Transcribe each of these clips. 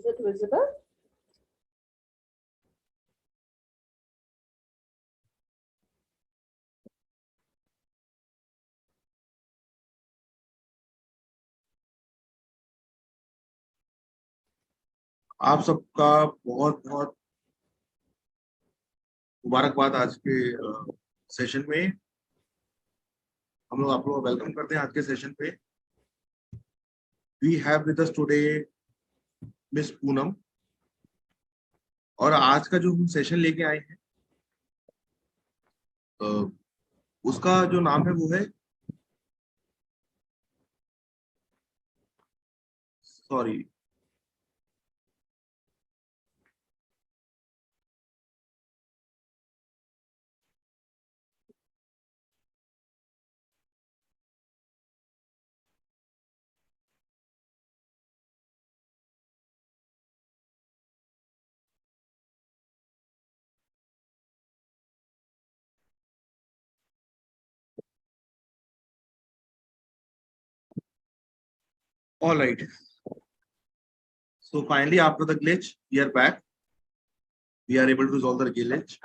Is it visible? आप सबका बहुत बहुत मुबारकबाद आज के सेशन में। हम लोग आप लोगों को वेलकम करते हैं आज के सेशन पे। We have with us today miss Poonam, और आज का जो हम सेशन लेके आए हैं उसका जो नाम है वो है, sorry, all right. So finally, after the glitch, we are back. We are able to resolve the glitch.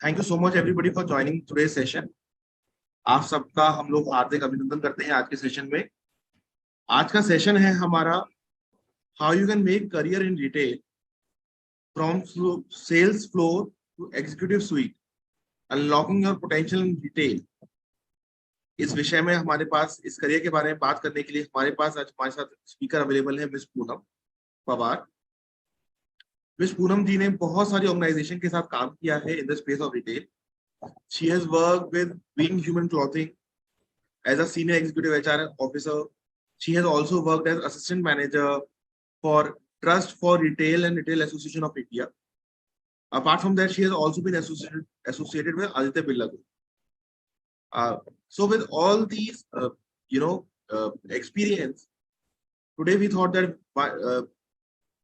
Thank you so much everybody for joining today's session. आप सबका हम लोग हार्दिक अभिनंदन करते हैं आज के सेशन में। आज का सेशन है हमारा how you can make career in retail from sales floor to executive suite, unlocking your potential in retail. इस विषय में हमारे पास इस करियर के बारे में बात करने के लिए हमारे पास आज हमारे साथ स्पीकर अवेलेबल है मिस पूनम पवार। मिस पूनम जी ने बहुत सारी ऑर्गेनाइजेशन के साथ काम किया है in the space of retail. She has worked with Being Human clothing as a senior executive HR officer. She has also worked as assistant manager for trust for retail and retail association of India. Apart from that she has also been associated with Aditya Birla group. So with all these experience, today we thought that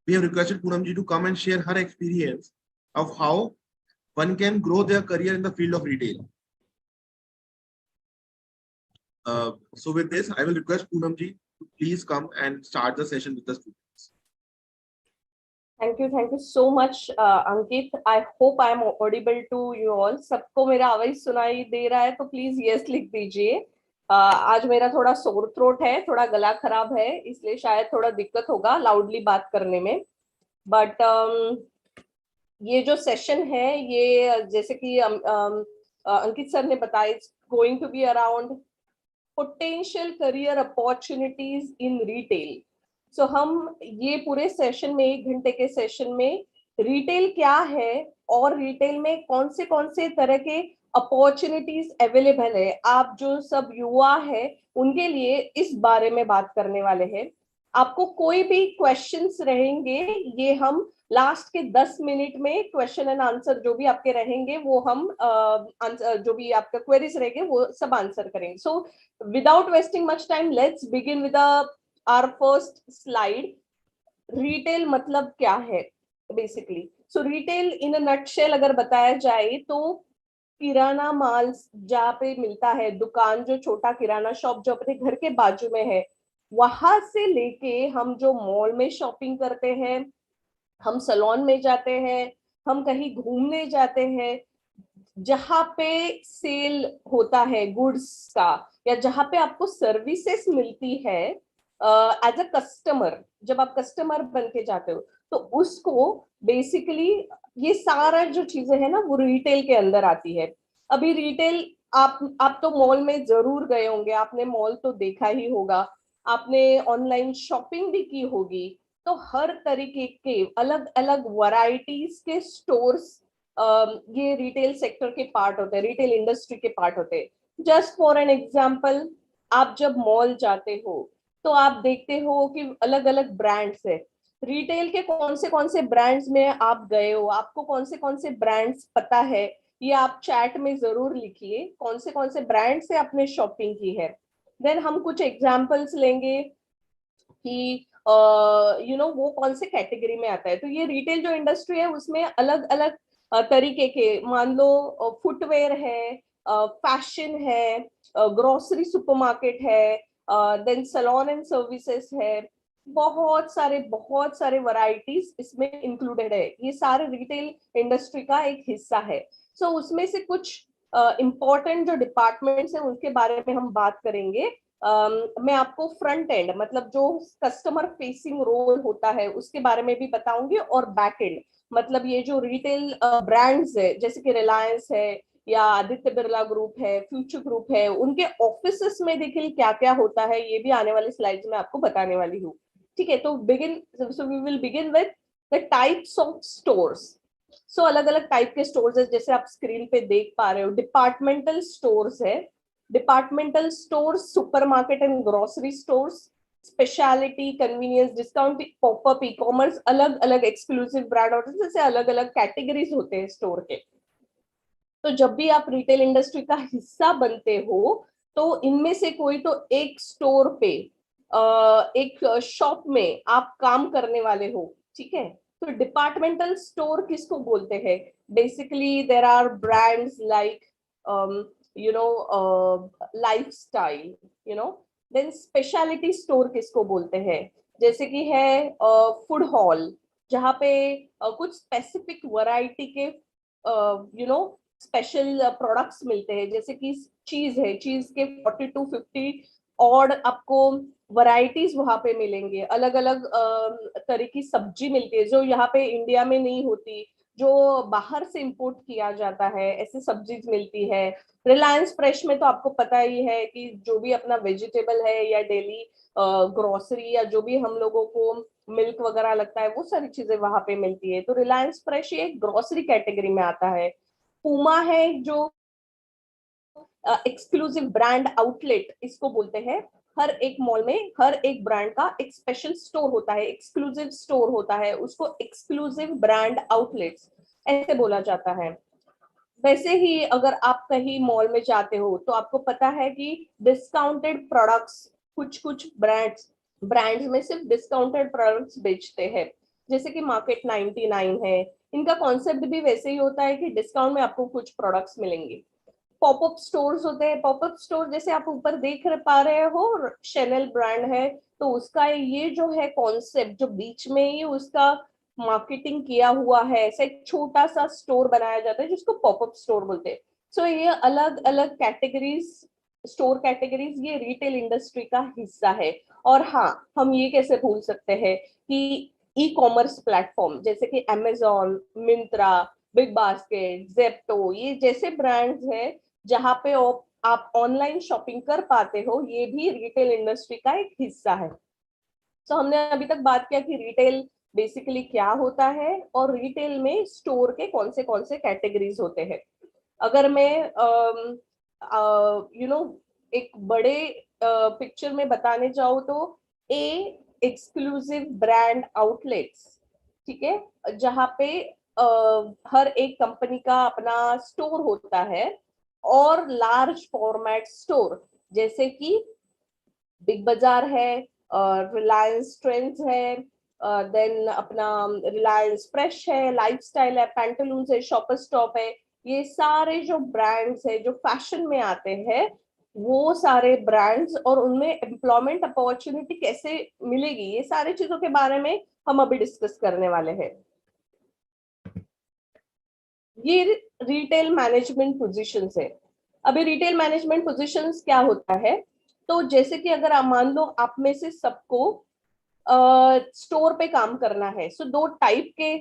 we have requested Poonam ji to come and share her experience of how one can grow their career in the field of retail. So with this, I will request Poonam ji to please come and start the session with the students. Thank you so much, Ankit. I hope I am audible to you all. सबको मेरा आवाज सुनाई दे रहा है तो please yes लिख दीजिए। आज मेरा थोड़ा सोर थ्रोट है, थोड़ा गला खराब है, इसलिए शायद थोड़ा दिक्कत होगा लाउडली बात करने में। बट ये जो सेशन है ये जैसे कि अंकित सर ने बताया, it's going to be around potential career opportunities in retail. So हम ये पूरे सेशन में 1 घंटे के सेशन में रिटेल क्या है और रिटेल में कौन से तरह के अपॉर्चुनिटीज अवेलेबल है, आप जो सब युवा है उनके लिए इस बारे में बात करने वाले हैं। आपको कोई भी क्वेश्चंस रहेंगे, ये हम लास्ट के 10 मिनट में क्वेश्चन एंड आंसर जो भी आपके रहेंगे वो हम जो भी आपका क्वेरीज रहेंगे वो सब आंसर करेंगे। So without wasting much time, let's begin with our first slide. Retail मतलब क्या है basically? So retail in a nutshell अगर बताया जाए तो किराना माल जहाँ पे मिलता है, दुकान, जो छोटा किराना शॉप जो अपने घर के बाजू में है, वहां से लेके हम जो मॉल में शॉपिंग करते हैं, हम सैलून में जाते हैं, हम कहीं घूमने जाते हैं, जहां पे सेल होता है गुड्स का या जहां पे आपको सर्विसेज मिलती है एज अ कस्टमर, जब आप कस्टमर बन के जाते हो तो उसको बेसिकली ये सारा जो चीजें है ना वो रिटेल के अंदर आती है। अभी रिटेल आप तो मॉल में जरूर गए होंगे, आपने मॉल तो देखा ही होगा, आपने ऑनलाइन शॉपिंग भी की होगी, तो हर तरीके के अलग अलग वैरायटीज के स्टोर्स ये रिटेल सेक्टर के पार्ट होते हैं, रिटेल इंडस्ट्री के पार्ट होते हैं। जस्ट फॉर एन एग्जांपल, आप जब मॉल जाते हो तो आप देखते हो कि अलग अलग ब्रांड्स है। रिटेल के कौन से ब्रांड्स में आप गए हो, आपको कौन से ब्रांड्स पता है, ये आप चैट में जरूर लिखिए कौन से ब्रांड से आपने शॉपिंग की है। देन हम कुछ एग्जांपल्स लेंगे कि वो कौन से कैटेगरी में आता है। तो ये रिटेल जो इंडस्ट्री है उसमें अलग अलग तरीके के, मान लो फुटवेयर है, फैशन है, ग्रोसरी सुपरमार्केट है, देन सैलून एंड सर्विसेज है, बहुत सारे वैरायटीज इसमें इंक्लूडेड है, ये सारे रिटेल इंडस्ट्री का एक हिस्सा है। सो उसमें से कुछ इम्पोर्टेंट जो डिपार्टमेंट्स हैं उनके बारे में हम बात करेंगे। मैं आपको फ्रंट एंड मतलब जो कस्टमर फेसिंग रोल होता है उसके बारे में भी बताऊंगी, और बैक एंड मतलब ये जो रिटेल ब्रांड्स है जैसे कि रिलायंस है या आदित्य बिरला ग्रुप है, फ्यूचर ग्रुप है, उनके ऑफिसेस में देखिए क्या क्या होता है, ये भी आने वाली स्लाइड्स में आपको बताने वाली हूँ। ठीक है, तो so we will begin with the types of stores. So अलग अलग टाइप के स्टोर्स है, जैसे आप स्क्रीन पे देख पा रहे हो। डिपार्टमेंटल स्टोर्स है, departmental stores, supermarket and grocery stores, speciality, convenience, discount, popup, e commerce, अलग अलग एक्सक्लूसिव ब्रांड और जैसे अलग अलग कैटेगरीज होते हैं स्टोर के। तो जब भी आप रिटेल इंडस्ट्री का हिस्सा बनते हो तो इनमें से कोई तो एक स्टोर पे, एक शॉप में आप काम करने वाले हो। ठीक है, तो डिपार्टमेंटल स्टोर किसको बोलते हैं? Basically there are brands like Lifestyle, then speciality store किसको बोलते हैं? जैसे कि है फूड हॉल, जहाँ पे कुछ स्पेसिफिक वैरायटी के स्पेशल प्रोडक्ट्स मिलते हैं, जैसे कि चीज है, चीज के 40 to 50 और आपको वैरायटीज वहां पे मिलेंगे। अलग अलग तरह की सब्जी मिलती है जो यहाँ पे इंडिया में नहीं होती, जो बाहर से इंपोर्ट किया जाता है, ऐसी सब्जीज मिलती है। रिलायंस फ्रेश में तो आपको पता ही है कि जो भी अपना वेजिटेबल है या डेली ग्रोसरी या जो भी हम लोगों को मिल्क वगैरह लगता है वो सारी चीजें वहां पे मिलती है। तो रिलायंस फ्रेश ये ग्रोसरी कैटेगरी में आता है। पूमा है जो एक्सक्लूसिव ब्रांड आउटलेट इसको बोलते हैं। हर एक मॉल में हर एक ब्रांड का एक स्पेशल स्टोर होता है, एक्सक्लूसिव स्टोर होता है, उसको एक्सक्लूसिव ब्रांड आउटलेट्स ऐसे बोला जाता है। वैसे ही अगर आप कहीं मॉल में जाते हो तो आपको पता है कि डिस्काउंटेड प्रोडक्ट्स, कुछ कुछ ब्रांड्स में सिर्फ डिस्काउंटेड प्रोडक्ट्स बेचते हैं, जैसे कि मार्केट 99 है। इनका कॉन्सेप्ट भी वैसे ही होता है कि डिस्काउंट में आपको कुछ प्रोडक्ट्स मिलेंगे। पॉपअप स्टोर्स होते हैं, पॉपअप स्टोर जैसे आप ऊपर देख पा रहे हो, शैनल ब्रांड है तो उसका ये जो है कॉन्सेप्ट, जो बीच में ही उसका मार्केटिंग किया हुआ है, ऐसा एक छोटा सा स्टोर बनाया जाता है जिसको पॉपअप स्टोर बोलते हैं। सो ये अलग अलग कैटेगरीज, स्टोर कैटेगरीज, ये रिटेल इंडस्ट्री का हिस्सा है। और हाँ, हम ये कैसे भूल सकते हैं कि ई कॉमर्स प्लेटफॉर्म जैसे कि Amazon, Myntra, big basket, Zepto, ये जैसे ब्रांड्स हैं जहाँ पे आप ऑनलाइन शॉपिंग कर पाते हो, ये भी रिटेल इंडस्ट्री का एक हिस्सा है। तो हमने अभी तक बात किया कि रिटेल बेसिकली क्या होता है और रिटेल में स्टोर के कौन से कैटेगरीज होते हैं। अगर मैं एक बड़े पिक्चर में बताने जाऊँ तो ए एक्सक्लूसिव ब्रांड आउटलेट्स, ठीक है, जहाँ पे हर एक कंपनी का अपना स्टोर होता है, और लार्ज फॉर्मेट स्टोर जैसे कि बिग बाजार है, रिलायंस ट्रेंड्स है, देन अपना रिलायंस फ्रेश है, लाइफस्टाइल है, पैंटालून्स है, शॉपर स्टॉप है। ये सारे जो ब्रांड्स है जो फैशन में आते हैं, वो सारे ब्रांड्स और उनमें एम्प्लॉयमेंट अपॉर्चुनिटी कैसे मिलेगी, ये सारी चीजों के बारे में हम अभी डिस्कस करने वाले हैं। ये रिटेल मैनेजमेंट पोजीशंस है। अभी रिटेल मैनेजमेंट पोजीशंस क्या होता है? तो जैसे कि अगर आप मान लो आप में से सबको स्टोर पे काम करना है, सो दो टाइप के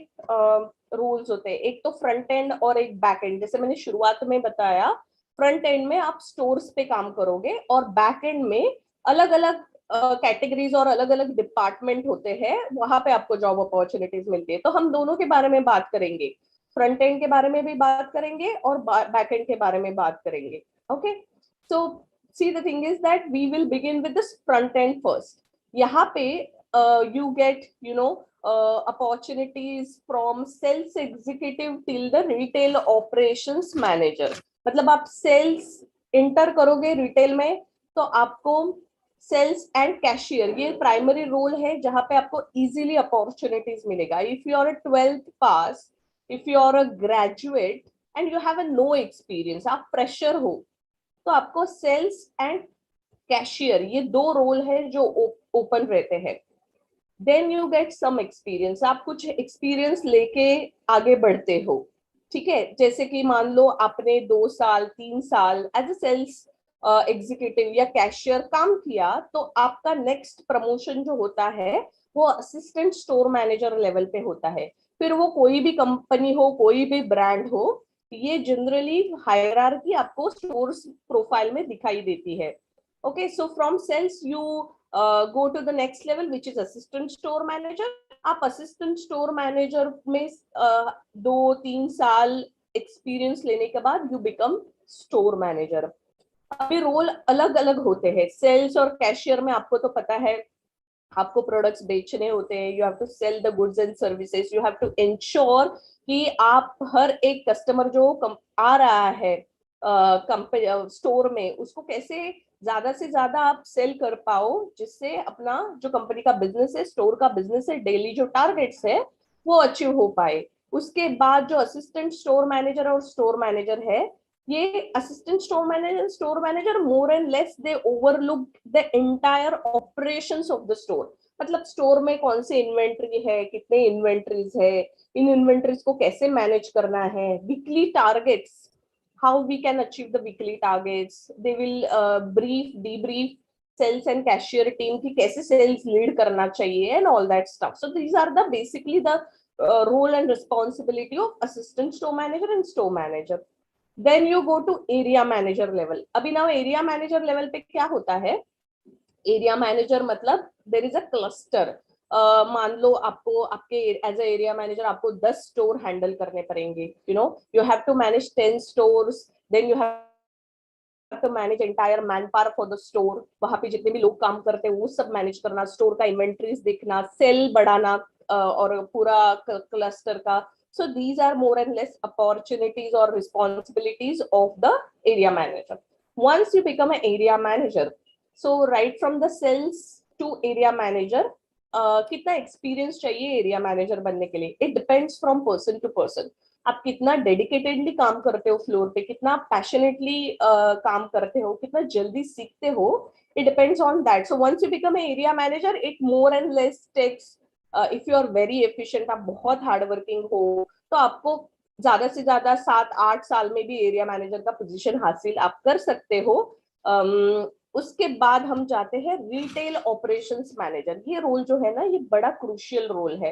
रूल्स होते हैं, एक तो फ्रंट एंड और एक बैक एंड। जैसे मैंने शुरुआत में बताया, फ्रंट एंड में आप स्टोर्स पे काम करोगे और बैक एंड में अलग अलग कैटेगरीज और अलग अलग डिपार्टमेंट होते हैं, वहां पे आपको जॉब अपॉर्चुनिटीज मिलती है। तो हम दोनों के बारे में बात करेंगे, फ्रंट एंड के बारे में भी बात करेंगे और बैक एंड के बारे में बात करेंगे। Okay, so see the thing is that we will begin with the front end first. यहाँ पे you get opportunities from sales executive till the retail operations manager। मतलब आप सेल्स इंटर करोगे रिटेल में तो आपको सेल्स एंड कैशियर, ये primary role है जहां पे आपको इजीली अपॉर्चुनिटीज मिलेगा। If you are a 12th pass, if you are a graduate and you have a no experience, आप फ्रेशर हो, तो आपको सेल्स एंड कैशियर ये दो रोल है जो ओपन रहते हैं। Then you get some experience, आप कुछ एक्सपीरियंस लेके आगे बढ़ते हो, ठीक है। जैसे कि मान लो आपने 2 साल 3 साल एज ए सेल्स एग्जीक्यूटिव या कैशियर काम किया, तो आपका नेक्स्ट प्रमोशन जो होता है वो असिस्टेंट स्टोर मैनेजर लेवल पे होता है। फिर वो कोई भी कंपनी हो, कोई भी ब्रांड हो, ये जनरली हायरार्की आपको स्टोर्स प्रोफाइल में दिखाई देती है। Okay, so from sales you go to the next level which is assistant store manager. आप असिस्टेंट स्टोर मैनेजर में 2-3 साल एक्सपीरियंस लेने के बाद यू बिकम स्टोर मैनेजर। अभी रोल अलग अलग होते हैं। सेल्स और कैशियर में आपको तो पता है, आपको प्रोडक्ट्स बेचने होते हैं, you have to sell the goods and services, you have to ensure कि आप हर एक कस्टमर जो आ रहा है कंपनी स्टोर में, उसको कैसे ज्यादा से ज्यादा आप सेल कर पाओ, जिससे अपना जो कंपनी का बिजनेस है, स्टोर का बिजनेस है, डेली जो टारगेट्स है वो अचीव हो पाए। उसके बाद जो असिस्टेंट स्टोर मैनेजर और स्टोर मैनेजर है, ये assistant store manager more and less they overlook the entire operations of the store. मतलब स्टोर में कौन से इन्वेंट्री है, कितने इन्वेंट्रीज है, इन इन्वेंट्रीज को कैसे मैनेज करना है, weekly targets, how we can achieve the weekly targets. They will debrief sales and cashier team ki kaise sales lead karna chahiye and all that stuff. So these are the basically the role and responsibility of assistant store manager and store manager. Then you go to area manager level. Abhi now area manager level पे क्या होता है? Area manager मतलब there is a cluster. मान लो आपको आपके as a area manager आपको 10 store handle करने पड़ेंगे, you have to manage 10 stores, then you have to manage entire manpower for the store. वहां पे जितने भी लोग काम करते हैं वो सब मैनेज करना, स्टोर का इन्वेंट्रीज देखना, सेल बढ़ाना और पूरा क्लस्टर का। So these are more and less opportunities or responsibilities of the area manager. Once you become an area manager, so right from the sales to area manager, कितना experience चाहिए area manager बनने के लिए? It depends from person to person. आप कितना dedicatedly काम करते हो फ्लोर पे, कितना पैशनेटली काम करते हो, कितना जल्दी सीखते हो, it depends on that. So once you become a area manager, it more and less takes, if you are very efficient, आप बहुत हार्ड वर्किंग हो, तो आपको ज्यादा से ज्यादा 7-8 साल में भी एरिया मैनेजर का पोजीशन हासिल आप कर सकते हो। उसके बाद हम जाते हैं रिटेल ऑपरेशंस मैनेजर। ये रोल जो है ना, ये बड़ा क्रूशियल रोल है।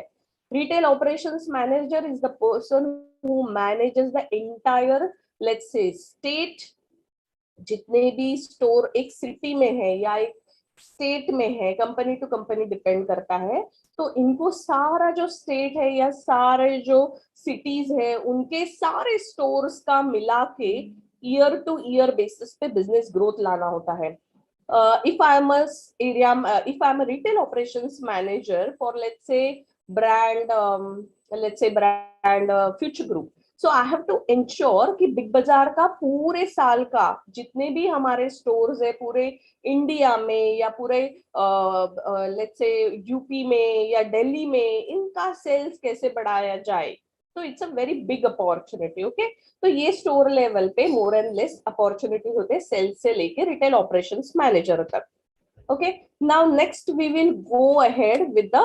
Retail operations manager is the person who manages the entire, let's say state, जितने भी स्टोर एक सिटी में है या एक स्टेट में है, कंपनी टू कंपनी डिपेंड करता है, तो इनको सारा जो स्टेट है या सारे जो सिटीज है, उनके सारे स्टोर्स का मिला के ईयर टू ईयर बेसिस पे बिजनेस ग्रोथ लाना होता है। if I'm a area, if I'm a retail operations manager for let's say brand Future Group, so I have to ensure कि बिग बाजार का पूरे साल का जितने भी हमारे स्टोर्स है पूरे इंडिया में या पूरे लेट्स से यूपी में या दिल्ली में, इनका सेल्स कैसे बढ़ाया जाए। तो it's a very big opportunity. Okay, तो ये स्टोर लेवल पे मोर एंड लेस अपॉर्चुनिटीज होते हैं सेल्स से लेके रिटेल ऑपरेशंस मैनेजर तक। Okay, now next we will go ahead with the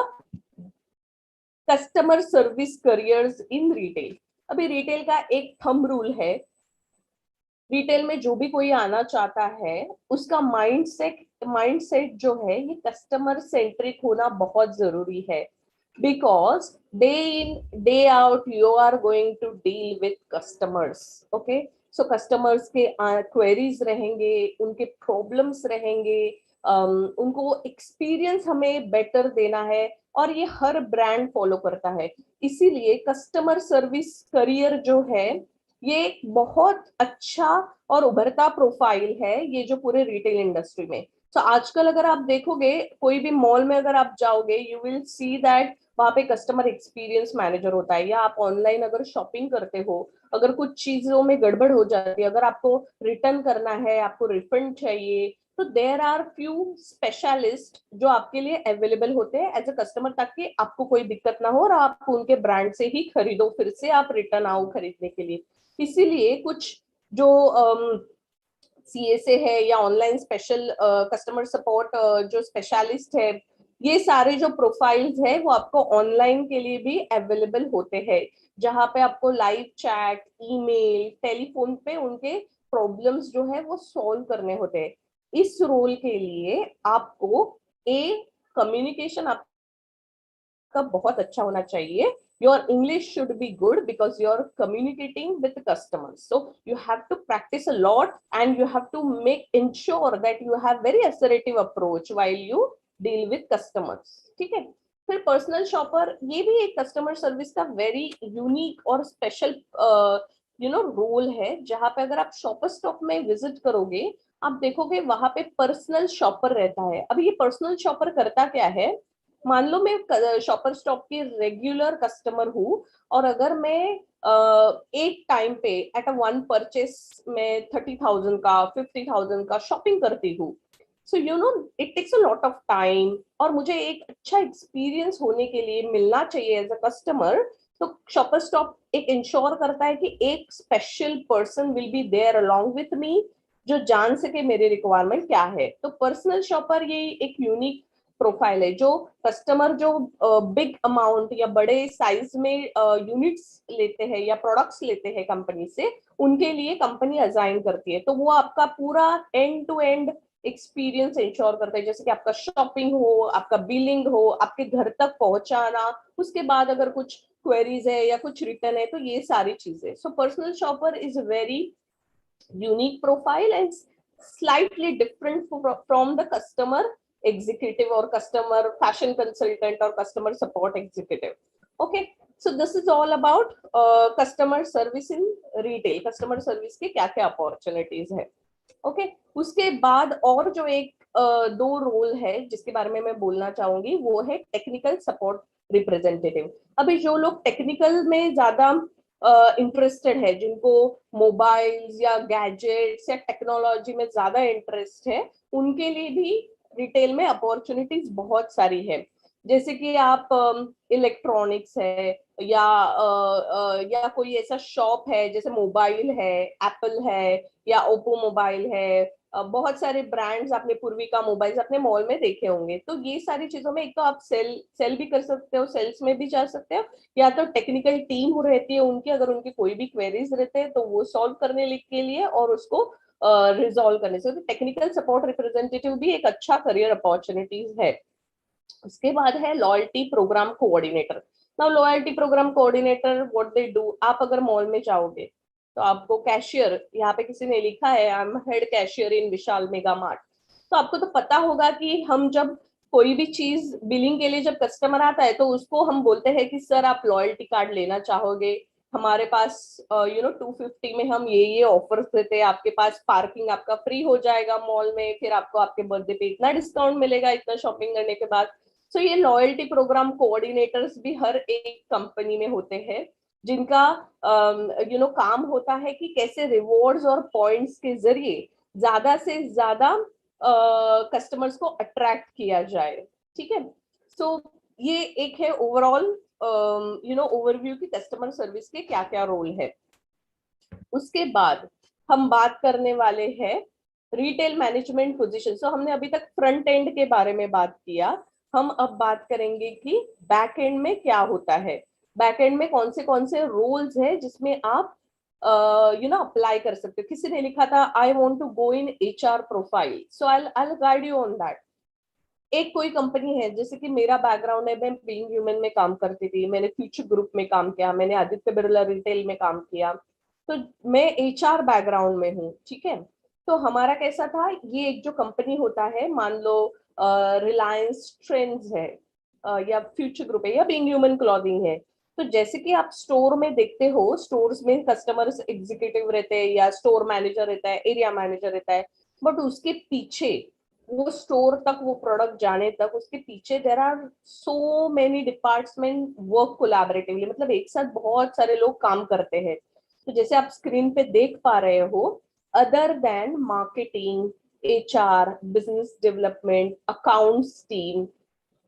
customer service careers in retail. अभी रिटेल का एक थंब रूल है, रिटेल में जो भी कोई आना चाहता है उसका माइंडसेट जो है ये कस्टमर सेंट्रिक होना बहुत जरूरी है। because day in day out you are going to deal with customers. Okay, so customers के queries रहेंगे, उनके problems रहेंगे, उनको experience हमें better देना है, और ये हर brand follow करता है। इसीलिए customer service career जो है ये एक बहुत अच्छा और उभरता प्रोफाइल है ये जो पूरे रिटेल इंडस्ट्री में। तो आजकल अगर आप देखोगे कोई भी मॉल में अगर आप जाओगे, यू विल सी दैट वहां पे कस्टमर एक्सपीरियंस मैनेजर होता है। या आप ऑनलाइन अगर शॉपिंग करते हो, अगर कुछ चीजों में गड़बड़ हो जाती है, अगर आपको रिटर्न करना है, आपको रिफंड चाहिए, तो देयर आर फ्यू स्पेशलिस्ट जो आपके लिए अवेलेबल होते हैं एज अ कस्टमर, ताकि आपको कोई दिक्कत ना हो और आप उनके ब्रांड से ही खरीदो, फिर से आप रिटर्न आओ खरीदने के लिए। इसीलिए कुछ जो CSA है या ऑनलाइन स्पेशल कस्टमर सपोर्ट जो स्पेशलिस्ट है, ये सारे जो प्रोफाइल्स है वो आपको ऑनलाइन के लिए भी अवेलेबल होते हैं, जहां पे आपको लाइव चैट, ईमेल, टेलीफोन पे उनके प्रॉब्लम्स जो है वो सॉल्व करने होते हैं। इस रोल के लिए आपको कम्युनिकेशन आपका बहुत अच्छा होना चाहिए। Your English should be good because you're communicating with customers. So you have to practice a lot and you have to ensure that you have very assertive approach while you deal with customers. ठीक है। फिर personal shopper, ये भी एक customer service का very unique और special role है, जहां पे अगर आप शॉपर स्टॉप में विजिट करोगे, आप देखोगे वहां पे पर्सनल शॉपर रहता है। अब ये पर्सनल शॉपर करता क्या है, मान लो मैं शॉपर स्टॉप की रेगुलर कस्टमर हूँ, और अगर मैं एक टाइम पे एट अ वन परचेस में 30,000 का 50,000 का शॉपिंग करती हूँ, so it takes a lot of time, और मुझे एक अच्छा एक्सपीरियंस होने के लिए मिलना चाहिए एज अ कस्टमर। तो शॉपर स्टॉप एक इंश्योर करता है कि एक special person will be there along with me, जो जान सके मेरे रिक्वायरमेंट क्या है। तो पर्सनल शॉपर ये एक यूनिक प्रोफाइल है, जो कस्टमर जो बिग अमाउंट या बड़े साइज में यूनिट्स लेते हैं या प्रोडक्ट्स लेते हैं कंपनी से, उनके लिए कंपनी असाइन करती है। तो वो आपका पूरा end to end experience ensure करता है, जैसे कि आपका शॉपिंग हो, आपका बिलिंग हो, आपके घर तक पहुंचाना, उसके बाद अगर कुछ क्वेरीज है या कुछ रिटर्न है, तो ये सारी चीजें। So personal shopper is very unique profile and slightly different from the customer executive or customer fashion consultant or customer support executive. Okay, so this is all about customer service in retail. Customer service के क्या क्या opportunities है। Okay, उसके बाद और जो एक दो रोल है जिसके बारे में मैं बोलना चाहूंगी, वो है टेक्निकल सपोर्ट रिप्रेजेंटेटिव। अभी जो लोग टेक्निकल में ज्यादा इंटरेस्टेड है, जिनको मोबाइल्स या गैजेट्स या टेक्नोलॉजी में ज्यादा इंटरेस्ट है, उनके लिए भी रिटेल में अपॉर्चुनिटीज बहुत सारी है। जैसे कि आप इलेक्ट्रॉनिक्स है, या कोई ऐसा शॉप है, जैसे मोबाइल है, एप्पल है या ओप्पो मोबाइल है, बहुत सारे ब्रांड्स, आपने पूर्विका मोबाइल्स अपने मॉल में देखे होंगे। तो ये सारी चीजों में एक तो आप सेल भी कर सकते हो, सेल्स में भी जा सकते हो, या तो टेक्निकल टीम रहती है उनकी, अगर उनके कोई भी क्वेरीज रहते हैं तो वो सॉल्व करने के लिए और उसको रिजॉल्व करने से। तो टेक्निकल सपोर्ट रिप्रेजेंटेटिव भी एक अच्छा करियर अपॉर्चुनिटीज है। उसके बाद है loyalty programme coordinator. Now loyalty programme coordinator what they do, आप अगर मॉल में जाओगे तो आपको कैशियर, यहाँ पे किसी ने लिखा है I am head cashier in Vishal Mega mart, तो आपको तो पता होगा कि हम जब कोई भी चीज बिलिंग के लिए जब कस्टमर आता है तो उसको हम बोलते हैं कि सर आप लॉयल्टी कार्ड लेना चाहोगे, हमारे पास 250 में हम ये ऑफर्स देते हैं, आपके पास पार्किंग आपका फ्री हो जाएगा मॉल में, फिर आपको आपके बर्थडे पे इतना डिस्काउंट मिलेगा इतना शॉपिंग करने के बाद। सो ये लॉयल्टी प्रोग्राम कोऑर्डिनेटर्स भी हर एक कंपनी में होते हैं, जिनका काम होता है कि कैसे रिवॉर्ड्स और पॉइंट्स के जरिए ज्यादा से ज्यादा कस्टमर्स को अट्रैक्ट किया जाए। ठीक है, सो ये एक है ओवरऑल ओवरव्यू की कस्टमर सर्विस के क्या क्या रोल है। उसके बाद हम बात करने वाले हैं रिटेल मैनेजमेंट पोजीशन। सो हमने अभी तक फ्रंट एंड के बारे में बात किया, हम अब बात करेंगे कि बैक एंड में क्या होता है, बैक एंड में कौन से रोल्स है जिसमें आप अप्लाई कर सकते हो। किसी ने लिखा था I want to go in HR profile, so I guide you on that. एक कोई कंपनी है, जैसे कि मेरा बैकग्राउंड है, मैं बीइंग ह्यूमन में काम करती थी, मैंने फ्यूचर ग्रुप में काम किया, मैंने आदित्य बिरला रिटेल में काम किया, तो मैं एचआर बैकग्राउंड में हूँ। ठीक है, तो हमारा कैसा था, ये एक जो कंपनी होता है, मान लो रिलायंस ट्रेंड्स है, या फ्यूचर ग्रुप है, या बीइंग ह्यूमन क्लॉथिंग है। तो जैसे कि आप स्टोर में देखते हो, स्टोर्स में कस्टमर्स एग्जीक्यूटिव रहते हैं या स्टोर मैनेजर रहता है, एरिया मैनेजर रहता है, बट उसके पीछे वो स्टोर तक वो प्रोडक्ट जाने तक उसके पीछे there are so many department work collaboratively, मतलब एक साथ बहुत सारे लोग काम करते हैं। तो जैसे आप स्क्रीन पे देख पा रहे हो, other than marketing, HR, business development, accounts team,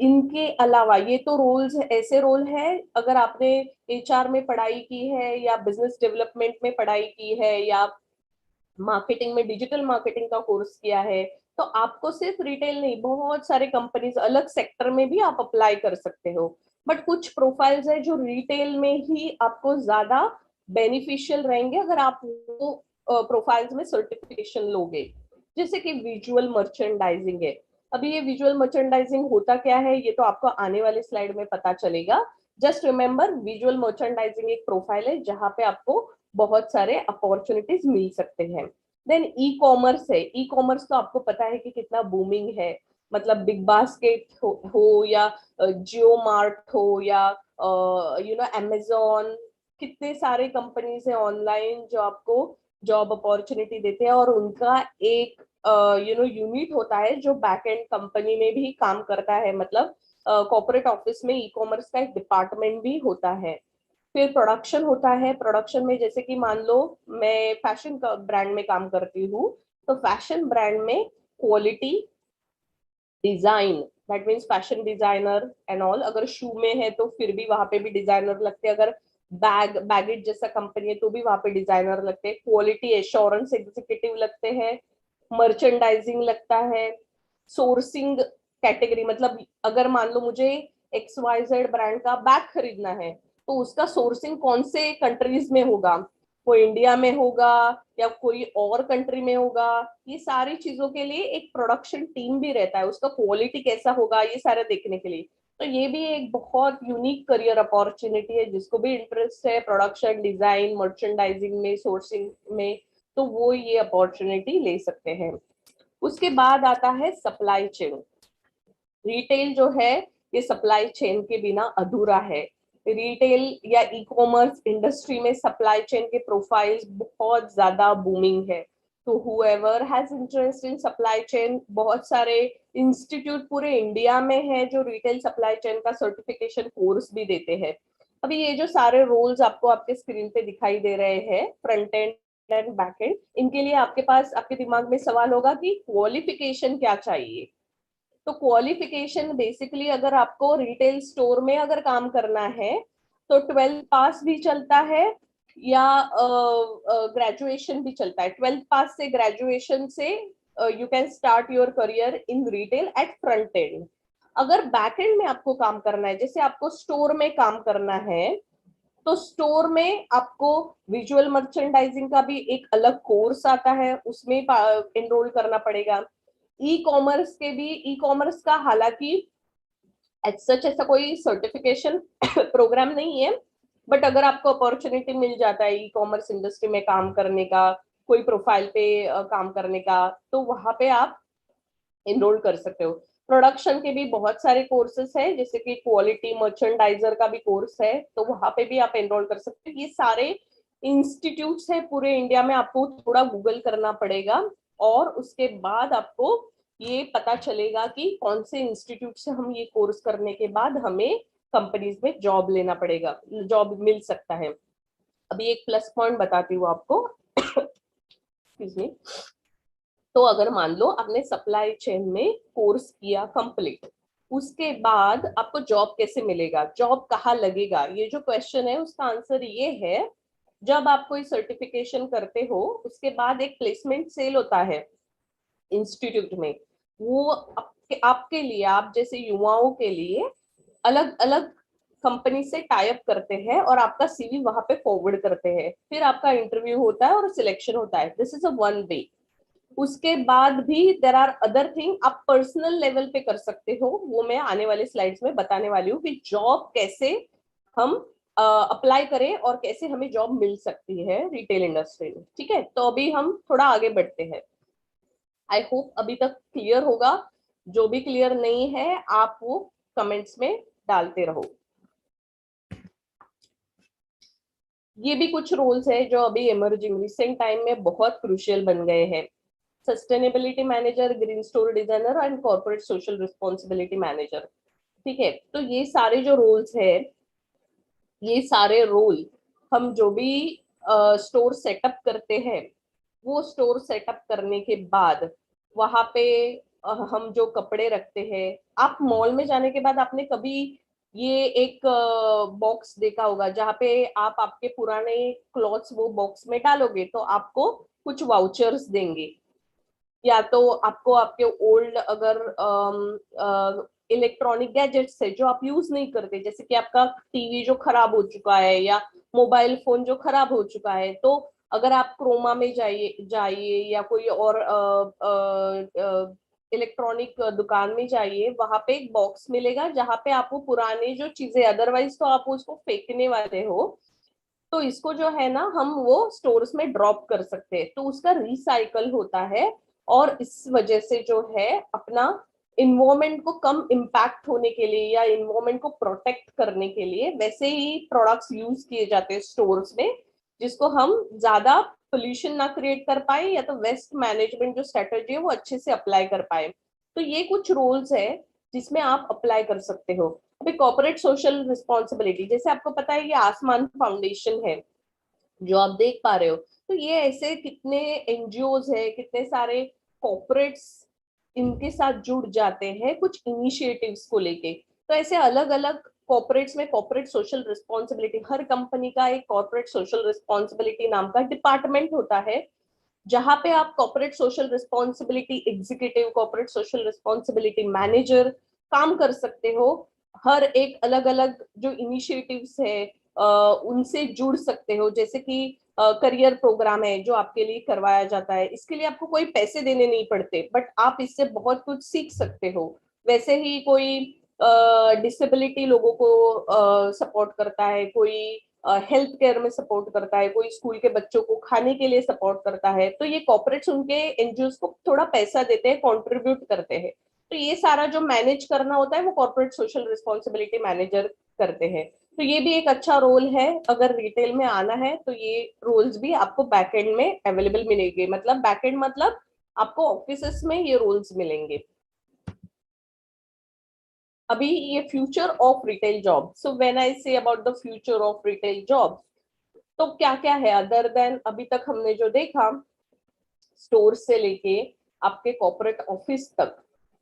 इनके अलावा ये तो रोल्स ऐसे रोल है, अगर आपने एचआर में पढ़ाई की है या बिजनेस डेवलपमेंट में पढ़ाई की है या मार्केटिंग में डिजिटल मार्केटिंग का कोर्स किया है, तो आपको सिर्फ रिटेल नहीं, बहुत सारे कंपनीज अलग सेक्टर में भी आप अप्लाई कर सकते हो। बट कुछ प्रोफाइल्स है जो रिटेल में ही आपको ज्यादा बेनिफिशियल रहेंगे अगर आप वो प्रोफाइल्स में सर्टिफिकेशन लोगे। जैसे कि विजुअल मर्चेंडाइजिंग है। अभी ये विजुअल मर्चेंडाइजिंग होता क्या है ये तो आपको आने वाले स्लाइड में पता चलेगा। जस्ट रिमेंबर, विजुअल मर्चेंडाइजिंग एक प्रोफाइल है जहां पे आपको बहुत सारे अपॉर्चुनिटीज मिल सकते हैं। देन ई कॉमर्स है। ई कॉमर्स तो आपको पता है कि कितना बूमिंग है। मतलब बिग बास्केट हो या जियो मार्ट हो या अमेजोन, कितने सारे कंपनीज है ऑनलाइन जो आपको जॉब अपॉर्चुनिटी देते हैं, और उनका एक यूनिट होता है जो बैक एंड कंपनी में भी काम करता है। मतलब कॉर्पोरेट ऑफिस में ई कॉमर्स का एक डिपार्टमेंट भी होता है। फिर प्रोडक्शन होता है। प्रोडक्शन में जैसे कि मान लो मैं फैशन का ब्रांड में काम करती हूँ, तो फैशन ब्रांड में quality, design, that means fashion designer and all. अगर शू में है तो फिर भी वहां पे भी डिजाइनर लगते हैं। अगर बैगेज जैसा कंपनी है तो भी वहां पे डिजाइनर लगते हैं। क्वालिटी एश्योरेंस एग्जीक्यूटिव लगते हैं। मर्चेंडाइजिंग लगता है। सोर्सिंग कैटेगरी, मतलब अगर मान लो मुझे XYZ ब्रांड का बैग खरीदना है, तो उसका सोर्सिंग कौन से कंट्रीज में होगा, वो इंडिया में होगा या कोई और कंट्री में होगा, ये सारी चीजों के लिए एक प्रोडक्शन टीम भी रहता है। उसका क्वालिटी कैसा होगा ये सारे देखने के लिए। तो ये भी एक बहुत यूनिक करियर अपॉर्चुनिटी है। जिसको भी इंटरेस्ट है प्रोडक्शन, डिजाइन, मर्चेंडाइजिंग में, सोर्सिंग में, तो वो ये अपॉर्चुनिटी ले सकते हैं। उसके बाद आता है सप्लाई चेन। रिटेल जो है ये सप्लाई चेन के बिना अधूरा है। रिटेल या ई कॉमर्स इंडस्ट्री में सप्लाई चेन के प्रोफाइल्स बहुत ज्यादा बूमिंग है। तो whoever has interest in supply chain, बहुत सारे इंस्टीट्यूट पूरे इंडिया में है जो रिटेल सप्लाई चेन का सर्टिफिकेशन कोर्स भी देते हैं। अभी ये जो सारे रोल्स आपको आपके स्क्रीन पे दिखाई दे रहे हैं, front end and back and, इनके लिए आपके पास आपके दिमाग में सवाल होगा कि क्वालिफिकेशन क्या चाहिए। तो क्वालिफिकेशन बेसिकली अगर आपको रिटेल स्टोर में अगर काम करना है तो 12th पास भी चलता है या ग्रेजुएशन भी चलता है। 12th पास से, ग्रेजुएशन से you can start your career in retail at front end. अगर बैक एंड में आपको काम करना है, जैसे आपको स्टोर में काम करना है, तो स्टोर में आपको विजुअल मर्चेंडाइजिंग का भी एक अलग कोर्स आता है, उसमें एनरोल करना पड़ेगा। ई कॉमर्स के भी, ई कॉमर्स का हालांकि एज सच ऐसा कोई सर्टिफिकेशन प्रोग्राम नहीं है, बट अगर आपको अपॉर्चुनिटी मिल जाता है ई कॉमर्स इंडस्ट्री में काम करने का, कोई प्रोफाइल पे काम करने का, तो वहां पे आप एनरोल कर सकते हो। प्रोडक्शन के भी बहुत सारे कोर्सेस है, जैसे कि क्वालिटी मर्चेंडाइजर का भी कोर्स है, तो वहां पे भी आप एनरोल कर सकते हो। ये सारे इंस्टीट्यूट्स है पूरे इंडिया में, आपको थोड़ा गूगल करना पड़ेगा और उसके बाद आपको ये पता चलेगा कि कौन से इंस्टीट्यूट से हम ये कोर्स करने के बाद हमें कंपनीज में जॉब लेना पड़ेगा, जॉब मिल सकता है। अभी एक प्लस पॉइंट बताती हूँ आपको। Excuse me. तो अगर मान लो आपने सप्लाई चेन में कोर्स किया कंप्लीट, उसके बाद आपको जॉब कैसे मिलेगा, जॉब कहाँ लगेगा, ये जो क्वेश्चन है उसका आंसर ये है, जब आप कोई सर्टिफिकेशन करते हो उसके बाद एक प्लेसमेंट सेल होता है इंस्टीट्यूट में। वो आपके लिए, आप जैसे युवाओं के लिए अलग अलग कंपनी से टाई अप करते हैं और आपका सीवी वहां पे फॉरवर्ड करते हैं। फिर आपका इंटरव्यू होता है और सिलेक्शन होता है। This is a one way. उसके बाद भी देर आर अदर थिंग आप पर्सनल लेवल पे कर सकते हो, वो मैं आने वाले स्लाइड्स में बताने वाली हूँ कि जॉब कैसे हम अप्लाई करें और कैसे हमें जॉब मिल सकती है रिटेल इंडस्ट्री में। ठीक है, तो अभी हम थोड़ा आगे बढ़ते हैं। आई होप अभी तक क्लियर होगा। जो भी क्लियर नहीं है आप वो कमेंट्स में डालते रहो। ये भी कुछ रोल्स है जो अभी इमर्जिंग रिसेंट टाइम में बहुत क्रूशियल बन गए हैं। Sustainability manager, green store designer and corporate social responsibility manager. ठीक है, तो ये सारे जो रोल्स है, ये सारे रोल हम जो भी स्टोर सेटअप करते हैं, वो स्टोर सेटअप करने के बाद वहां पे हम जो कपड़े रखते हैं, आप मॉल में जाने के बाद आपने कभी ये एक बॉक्स देखा होगा जहाँ पे आप आपके पुराने क्लॉथ्स वो बॉक्स में डालोगे तो आपको कुछ वाउचर्स देंगे, या तो आपको आपके ओल्ड अगर इलेक्ट्रॉनिक गैजेट्स है जो आप यूज नहीं करते, जैसे कि आपका टीवी जो खराब हो चुका है या मोबाइल फोन जो खराब हो चुका है, तो अगर आप क्रोमा में जाइए जाइए या कोई और इलेक्ट्रॉनिक दुकान में जाइए, वहां पे एक बॉक्स मिलेगा जहां पे आपको पुराने जो चीजें, अदरवाइज तो आप उसको फेंकने वाले हो, तो इसको जो है ना हम वो स्टोर्स में ड्रॉप कर सकते हैं, तो उसका रिसाइकल होता है। और इस वजह से जो है अपना इन्वायरमेंट को कम इम्पैक्ट होने के लिए या इन्वायरमेंट को प्रोटेक्ट करने के लिए वैसे ही प्रोडक्ट्स यूज किए जाते हैं स्टोर्स में, जिसको हम ज्यादा पोल्यूशन ना क्रिएट कर पाए या तो वेस्ट मैनेजमेंट जो स्ट्रेटेजी है वो अच्छे से अप्लाई कर पाए। तो ये कुछ रोल्स है जिसमें आप अप्लाई कर सकते हो। अभी कॉर्पोरेट सोशल रिस्पॉन्सिबिलिटी, जैसे आपको पता है ये आसमान फाउंडेशन है जो आप देख पा रहे हो, तो ये ऐसे कितने एनजीओज है, कितने सारे कॉर्पोरेट्स इनके साथ जुड़ जाते हैं कुछ इनिशिएटिव्स को लेके। तो ऐसे अलग अलग कॉर्पोरेट्स में कॉर्पोरेट सोशल रिस्पॉन्सिबिलिटी, हर कंपनी का एक कॉर्पोरेट सोशल रिस्पॉन्सिबिलिटी नाम का डिपार्टमेंट होता है, जहां पे आप corporate social responsibility executive, corporate social responsibility manager काम कर सकते हो। हर एक अलग अलग जो इनिशिएटिव्स है उनसे जुड़ सकते हो, जैसे कि करियर प्रोग्राम है जो आपके लिए करवाया जाता है, इसके लिए आपको कोई पैसे देने नहीं पड़ते, बट आप इससे बहुत कुछ सीख सकते हो। वैसे ही कोई डिसेबिलिटी लोगों को सपोर्ट करता है, कोई हेल्थ केयर में सपोर्ट करता है, कोई स्कूल के बच्चों को खाने के लिए सपोर्ट करता है, तो ये कॉर्पोरेट्स उनके एनजीओ को थोड़ा पैसा देते हैं, कंट्रीब्यूट करते हैं। तो ये सारा जो मैनेज करना होता है वो कॉर्पोरेट सोशल रिस्पॉन्सिबिलिटी मैनेजर करते हैं। तो ये भी एक अच्छा रोल है, अगर रिटेल में आना है तो ये रोल्स भी आपको बैकएंड में अवेलेबल मिलेंगे, मतलब बैकएंड मतलब आपको ऑफिसेस में ये रोल्स मिलेंगे। अभी ये future of retail job, so when I say about the future of retail job, तो क्या क्या है अदर देन अभी तक हमने जो देखा स्टोर से लेके आपके कॉर्पोरेट ऑफिस तक,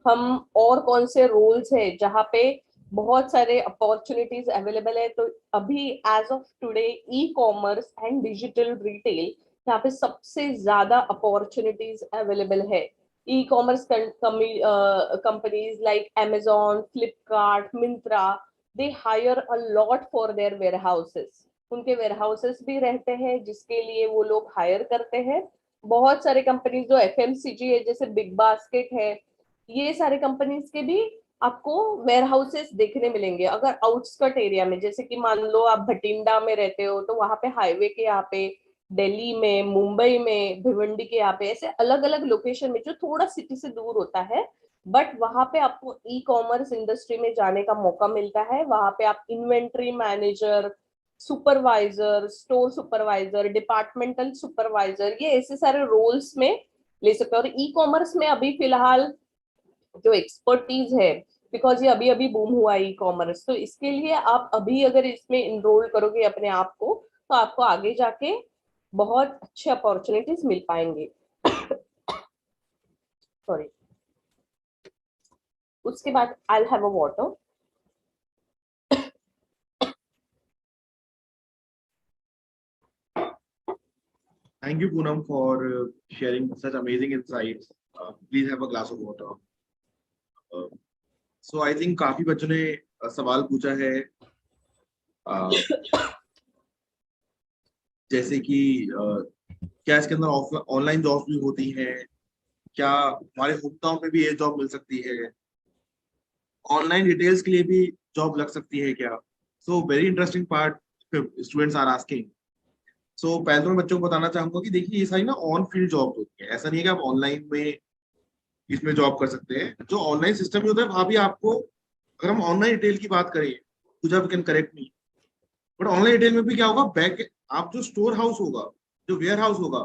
हम और कौन से रोल्स है जहाँ पे बहुत सारे अपॉर्चुनिटीज अवेलेबल है। तो अभी as of today e commerce and digital retail, यहाँ पे सबसे ज्यादा अपॉर्चुनिटीज अवेलेबल है। E commerce companies like Amazon, Flipkart, Myntra, they hire a lot for their warehouses, उनके वेयर हाउसेस भी रहते हैं जिसके लिए वो लोग हायर करते हैं। बहुत सारे कंपनीज जो FMCG है जैसे बिग बास्केट है, ये सारे कंपनीज के भी आपको वेयर हाउसेस देखने मिलेंगे। अगर आउटस्कर्ट एरिया में, जैसे कि मान लो आप भटिंडा में रहते हो, तो वहां पे हाईवे के यहाँ पे, दिल्ली में, मुंबई में, भिवंडी के यहाँ पे, ऐसे अलग अलग लोकेशन में जो थोड़ा सिटी से दूर होता है, बट वहां पे आपको ई कॉमर्स इंडस्ट्री में जाने का मौका मिलता है। वहां पे आप inventory manager, supervisor, store supervisor, departmental supervisor, ये ऐसे सारे रोल्स में ले सकते हो। और ई कॉमर्स में अभी फिलहाल जो एक्सपर्टीज है, बिकॉज ये अभी अभी बूम हुआ ई कॉमर्स, तो इसके लिए आप अभी अगर इसमें इनरोल करोगे अपने आप को, तो आपको आगे जाके बहुत अच्छे अपॉर्चुनिटीज मिल पाएंगे। सॉरी, उसके बाद I have a water. Thank you, Poonam, for sharing such amazing insights. Please have a glass of water. So I think काफी बच्चों ने सवाल पूछा है, जैसे कि क्या इसके अंदर ऑनलाइन जॉब भी होती है, क्या हमारे होमटाउन में भी ये जॉब मिल सकती है, ऑनलाइन डिटेल्स के लिए भी जॉब लग सकती है क्या? So very interesting part students are asking. So पहले तो मैं बच्चों को बताना चाहूंगा कि देखिए ये सारी ना ऑन फील्ड जॉब होती है, ऐसा नहीं है कि आप ऑनलाइन में इसमें जॉब कर सकते हैं। जो ऑनलाइन सिस्टम में होता है वहां भी आपको, अगर हम ऑनलाइन रिटेल की बात करें, Pooja can correct me, but online retail में भी क्या होगा, बैक आप जो स्टोर हाउस होगा, जो वेयर हाउस होगा,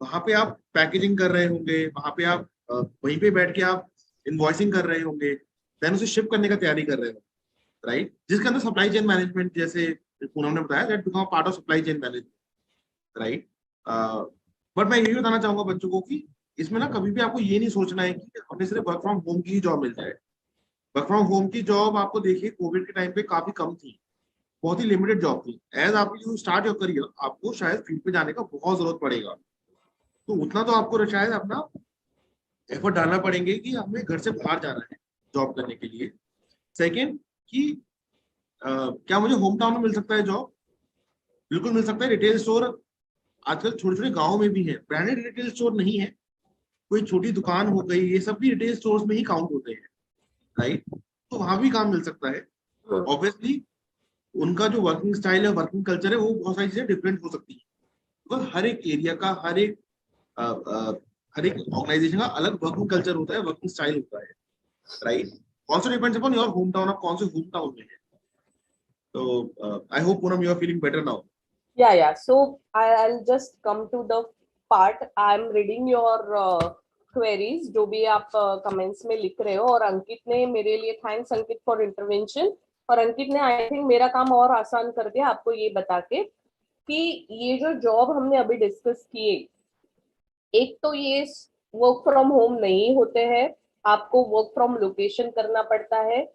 वहां पे आप पैकेजिंग कर रहे होंगे, वहां पे आप वहीं पे बैठ के आप इनवॉइसिंग कर रहे होंगे, देन उसे शिप करने का तैयारी कर रहे हो, राइट, जिसके अंदर सप्लाई चेन मैनेजमेंट, जैसे पूनम ने बताया, that become part of supply chain management, right. But मैं यही बताना चाहूंगा बच्चों को कि इसमें ना कभी भी आपको ये नहीं सोचना है कि हमें सिर्फ वर्क फ्रॉम होम की ही जॉब मिल जाए। वर्क फ्रॉम होम की जॉब आपको देखिए कोविड के टाइम पे काफी कम थी, बहुत ही लिमिटेड जॉब थी। एज आप यू स्टार्ट योर करियर, आपको शायद फील्ड पे जाने का बहुत जरूरत पड़ेगा, तो उतना तो आपको शायद अपना एफर्ट डालना पड़ेंगे कि हमें घर से बाहर जाना है जॉब करने के लिए। सेकेंड कि क्या मुझे होम टाउन में मिल सकता है जॉब? बिल्कुल मिल सकता है। रिटेल स्टोर आजकल छोटे छोटे गाँव में भी है, ब्रांडेड रिटेल स्टोर नहीं है, कोई छोटी दुकान हो गई, ये सब भी रिटेल स्टोर्स में ही काउंट होते हैं, राइट? तो वहां भी काम मिल सकता है। ऑब्वियसली उनका जो वर्किंग स्टाइल है, वर्किंग कल्चर है, वो बहुत सारी चीजें डिफरेंट हो सकती है, बिकॉज हर एक एरिया का, हर एक ऑर्गेनाइजेशन का अलग वर्किंग कल्चर होता है, वर्किंग स्टाइल होता है, right? Also depends upon your home town, आप कौन से होम टाउन में है। तो I hope Poonam you are feeling better now. Yeah. So I'll just come to the part. I'm reading your queries जो भी आप comments में लिख रहे हो, और अंकित ने मेरे लिए, थैंक्स अंकित फॉर इंटरवेंशन, और अंकित ने आई थिंक मेरा काम और आसान कर दिया आपको ये बता के कि ये जो जॉब हमने अभी डिस्कस किए, एक तो ये वर्क फ्रॉम होम नहीं होते हैं, आपको वर्क फ्रॉम लोकेशन करना पड़ता है।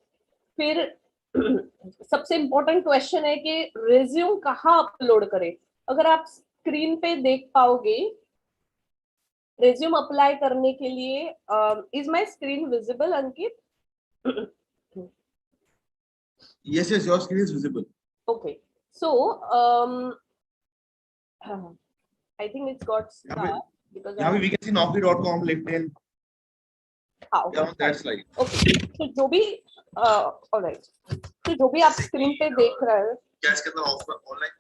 फिर सबसे इंपॉर्टेंट क्वेश्चन है कि रिज्यूम कहाँ अपलोड करें। अगर आप स्क्रीन पे देख पाओगे, रिज्यूम अप्लाई करने के लिए, is my screen visible Ankit? Yes, yes, your screen is visible. Okay, so I think it's got start because यहाँ पे we can see naukri.com, LinkedIn, हाँ, we are on that slide. Okay. तो जो भी alright, तो जो भी आप स्क्रीन पे देख रहे हो, क्या इसके अंदर offer online?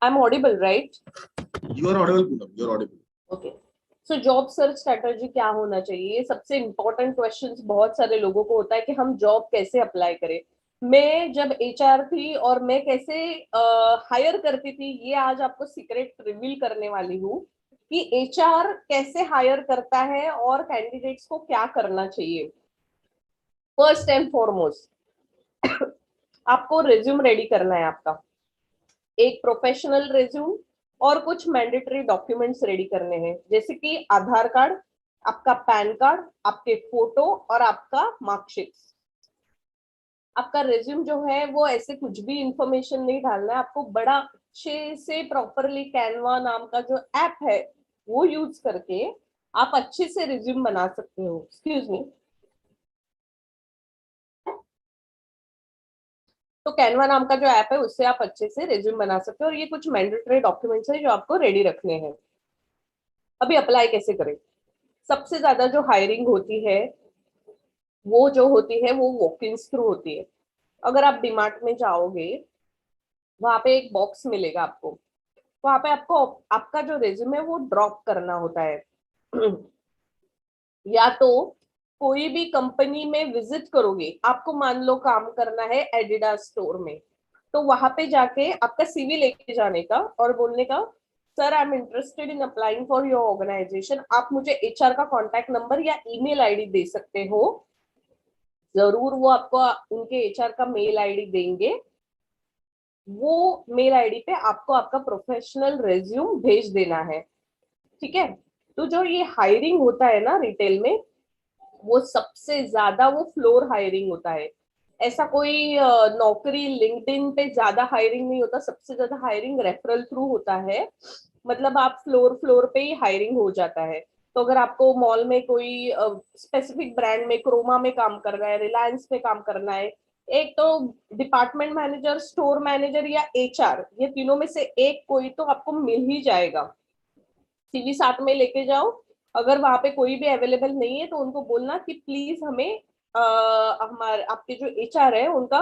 I am audible right? You are audible, Poonam. You are audible. Okay, so job search strategy क्या होना चाहिए, ये सबसे इंपॉर्टेंट क्वेश्चंस बहुत सारे लोगों को होता है कि हम जॉब कैसे अप्लाई करें। मैं जब एचआर थी और मैं कैसे हायर करती थी, ये आज आपको सीक्रेट रिवील करने वाली हूँ कि एचआर कैसे हायर करता है और कैंडिडेट्स को क्या करना चाहिए। फर्स्ट एंड फॉरमोस्ट आपको रिज्यूम रेडी करना है, आपका एक प्रोफेशनल रिज्यूम और कुछ मैंडेटरी डॉक्यूमेंट्स रेडी करने हैं, जैसे कि आधार कार्ड, आपका पैन कार्ड, आपके फोटो और आपका मार्कशीट। आपका रिज्यूम जो है वो ऐसे कुछ भी इंफॉर्मेशन नहीं डालना है, आपको बड़ा अच्छे से प्रॉपरली कैनवा नाम का जो ऐप है वो यूज करके आप अच्छे से रिज्यूम बना सकते हो। Excuse me. तो कैनवा नाम का जो ऐप है उससे आप अच्छे से रिज्यूम बना सकते हो, और ये कुछ मैंडेटरी डॉक्यूमेंट्स है जो आपको रेडी रखने हैं। अभी अप्लाई कैसे करें? सबसे ज्यादा जो हायरिंग होती है वो जो होती है वो वॉक इन थ्रू होती है। अगर आप डीमार्ट में जाओगे, वहां पे एक बॉक्स मिलेगा आपको, वहां पे आपको आपका जो रिज्यूम है वो ड्रॉप करना होता है। या तो कोई भी कंपनी में विजिट करोगे, आपको मान लो काम करना है एडिडास स्टोर में, तो वहां पे जाके आपका सीवी लेके जाने का और बोलने का, sir I am interested in applying for your organisation, आप मुझे एचआर का कॉन्टैक्ट नंबर या ईमेल आईडी दे सकते हो। जरूर वो आपको उनके एचआर का मेल आईडी देंगे, वो मेल आईडी पे आपको आपका प्रोफेशनल रिज्यूम भेज देना है। ठीक है? तो जो ये हायरिंग होता है ना रिटेल में, वो सबसे ज्यादा वो फ्लोर हायरिंग होता है। ऐसा कोई नौकरी लिंक्डइन पे ज्यादा हायरिंग नहीं होता, सबसे ज्यादा हायरिंग रेफरल थ्रू होता है। मतलब आप फ्लोर फ्लोर पे ही हायरिंग हो जाता है। तो अगर आपको मॉल में कोई स्पेसिफिक ब्रांड में, क्रोमा में काम करना है, रिलायंस में काम करना है, एक तो डिपार्टमेंट मैनेजर, स्टोर मैनेजर या एचआर, ये तीनों में से एक कोई तो आपको मिल ही जाएगा। सीवी साथ में लेके जाओ। अगर वहां पे कोई भी अवेलेबल नहीं है तो उनको बोलना कि प्लीज हमें हमारे आपके जो एचआर है उनका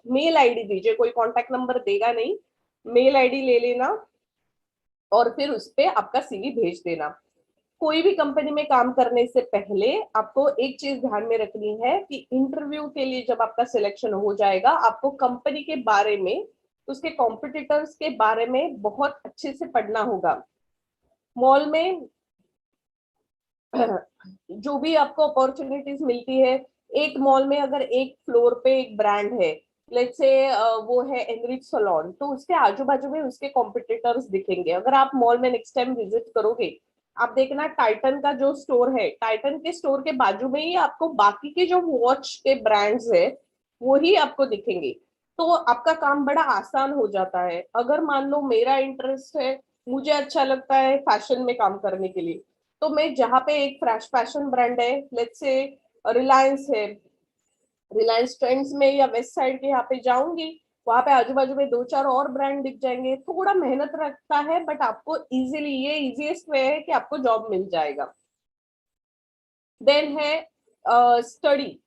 मेल आईडी दीजिए, कोई कांटेक्ट नंबर देगा नहीं, मेल आईडी ले लेना और फिर उस पे आपका सीवी भेज देना। कोई भी कंपनी में काम करने से पहले आपको एक चीज ध्यान में रखनी है कि इंटरव्यू के लिए जब आपका सिलेक्शन हो जाएगा, आपको कंपनी के बारे में, उसके कॉम्पिटिटर्स के बारे में बहुत अच्छे से पढ़ना होगा। मॉल में जो भी आपको अपॉर्चुनिटीज मिलती है, एक मॉल में अगर एक फ्लोर पे एक ब्रांड है, लेट्स से वो है एनरिच सलोन, तो उसके आजू बाजू में उसके कॉम्पिटिटर्स दिखेंगे। अगर आप मॉल में नेक्स्ट टाइम विजिट करोगे, आप देखना टाइटन का जो स्टोर है, टाइटन के स्टोर के बाजू में ही आपको बाकी के जो वॉच के ब्रांड्स है वो ही आपको दिखेंगे। तो आपका काम बड़ा आसान हो जाता है। अगर मान लो मेरा इंटरेस्ट है, मुझे अच्छा लगता है फैशन में काम करने के लिए, तो मैं जहाँ पे एक फ्रेश फैशन ब्रांड है, लेट्स से रिलायंस है, रिलायंस ट्रेंड्स में या वेस्ट साइड के यहाँ पे जाऊंगी, वहां पे आजू बाजू में दो चार और ब्रांड दिख जाएंगे, थोड़ा मेहनत रखता है बट आपको इजीली, ये इजीएस्ट वे है कि आपको जॉब मिल जाएगा। देन है study,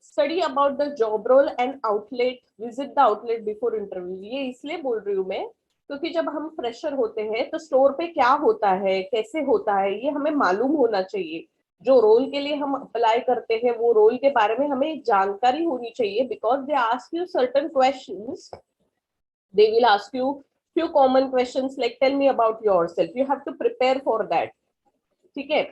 study about the job role and outlet, visit the outlet before interview. ये इसलिए बोल रही हूँ मैं क्योंकि जब हम फ्रेशर होते हैं तो स्टोर पे क्या होता है, कैसे होता है, ये हमें मालूम होना चाहिए। जो रोल के लिए हम अप्लाई करते हैं वो रोल के बारे में हमें जानकारी होनी चाहिए, because they ask you certain questions, they will ask you few common questions like tell me about yourself, you have to prepare for that। ठीक है,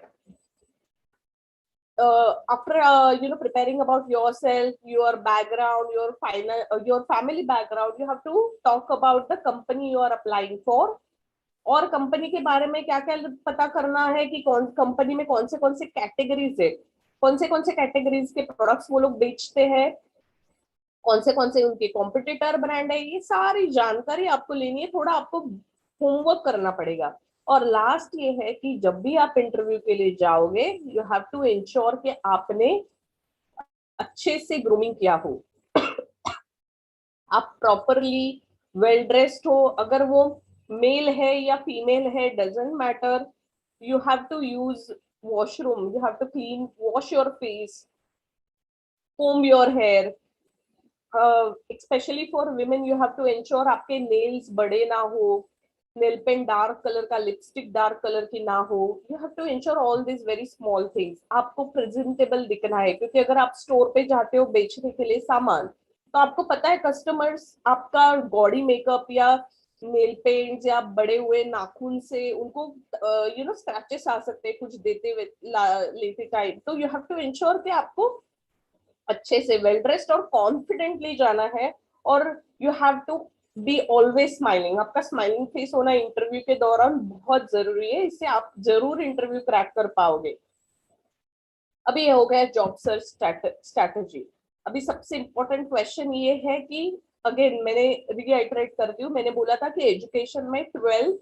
after preparing about yourself, your background, your final your family background, you have to talk about the company you are applying for। और company के बारे में क्या क्या पता करना है कि कौन कंपनी में कौन से कैटेगरीज है, कौन से कैटेगरीज के प्रोडक्ट्स वो लोग बेचते हैं, कौन से उनके कॉम्पिटिटर ब्रांड है, ये सारी जानकारी आपको लेनी है, थोड़ा आपको होमवर्क करना पड़ेगा। और लास्ट ये है कि जब भी आप इंटरव्यू के लिए जाओगे, यू हैव टू इंश्योर कि आपने अच्छे से ग्रूमिंग किया हो, आप प्रॉपरली वेल ड्रेस्ड हो। अगर वो मेल है या फीमेल है doesn't matter, you have to use washroom, you have to clean wash your face, comb your hair, specially for women you have to ensure आपके नेल्स बड़े ना हो, नेल पेंट डार्क कलर का, lipstick dark colour की ना हो। You have to ensure all this very small things. आपको presentable दिखना है, क्योंकि अगर आप स्टोर पे जाते हो बेचने के लिए सामान, तो आपको पता है कस्टमर्स आपका बॉडी मेकअप या नेल पेंट या बड़े हुए नाखून से उनको स्क्रैचेस आ सकते हैं कुछ देते हुए लेते टाइम। तो यू हैव टू इंश्योर कि आपको अच्छे से वेल ड्रेस्ड और कॉन्फिडेंटली जाना है। और you have to be always smiling, आपका स्माइलिंग फेस होना इंटरव्यू के दौरान बहुत जरूरी है, इससे आप जरूर इंटरव्यू क्रैक कर पाओगे। अभी ये हो गया जॉब सर्च स्ट्रैटेजी। अभी सबसे इंपॉर्टेंट क्वेश्चन ये है कि अगेन मैंने रीआइटरेट करती हूँ, मैंने बोला था कि एजुकेशन में 12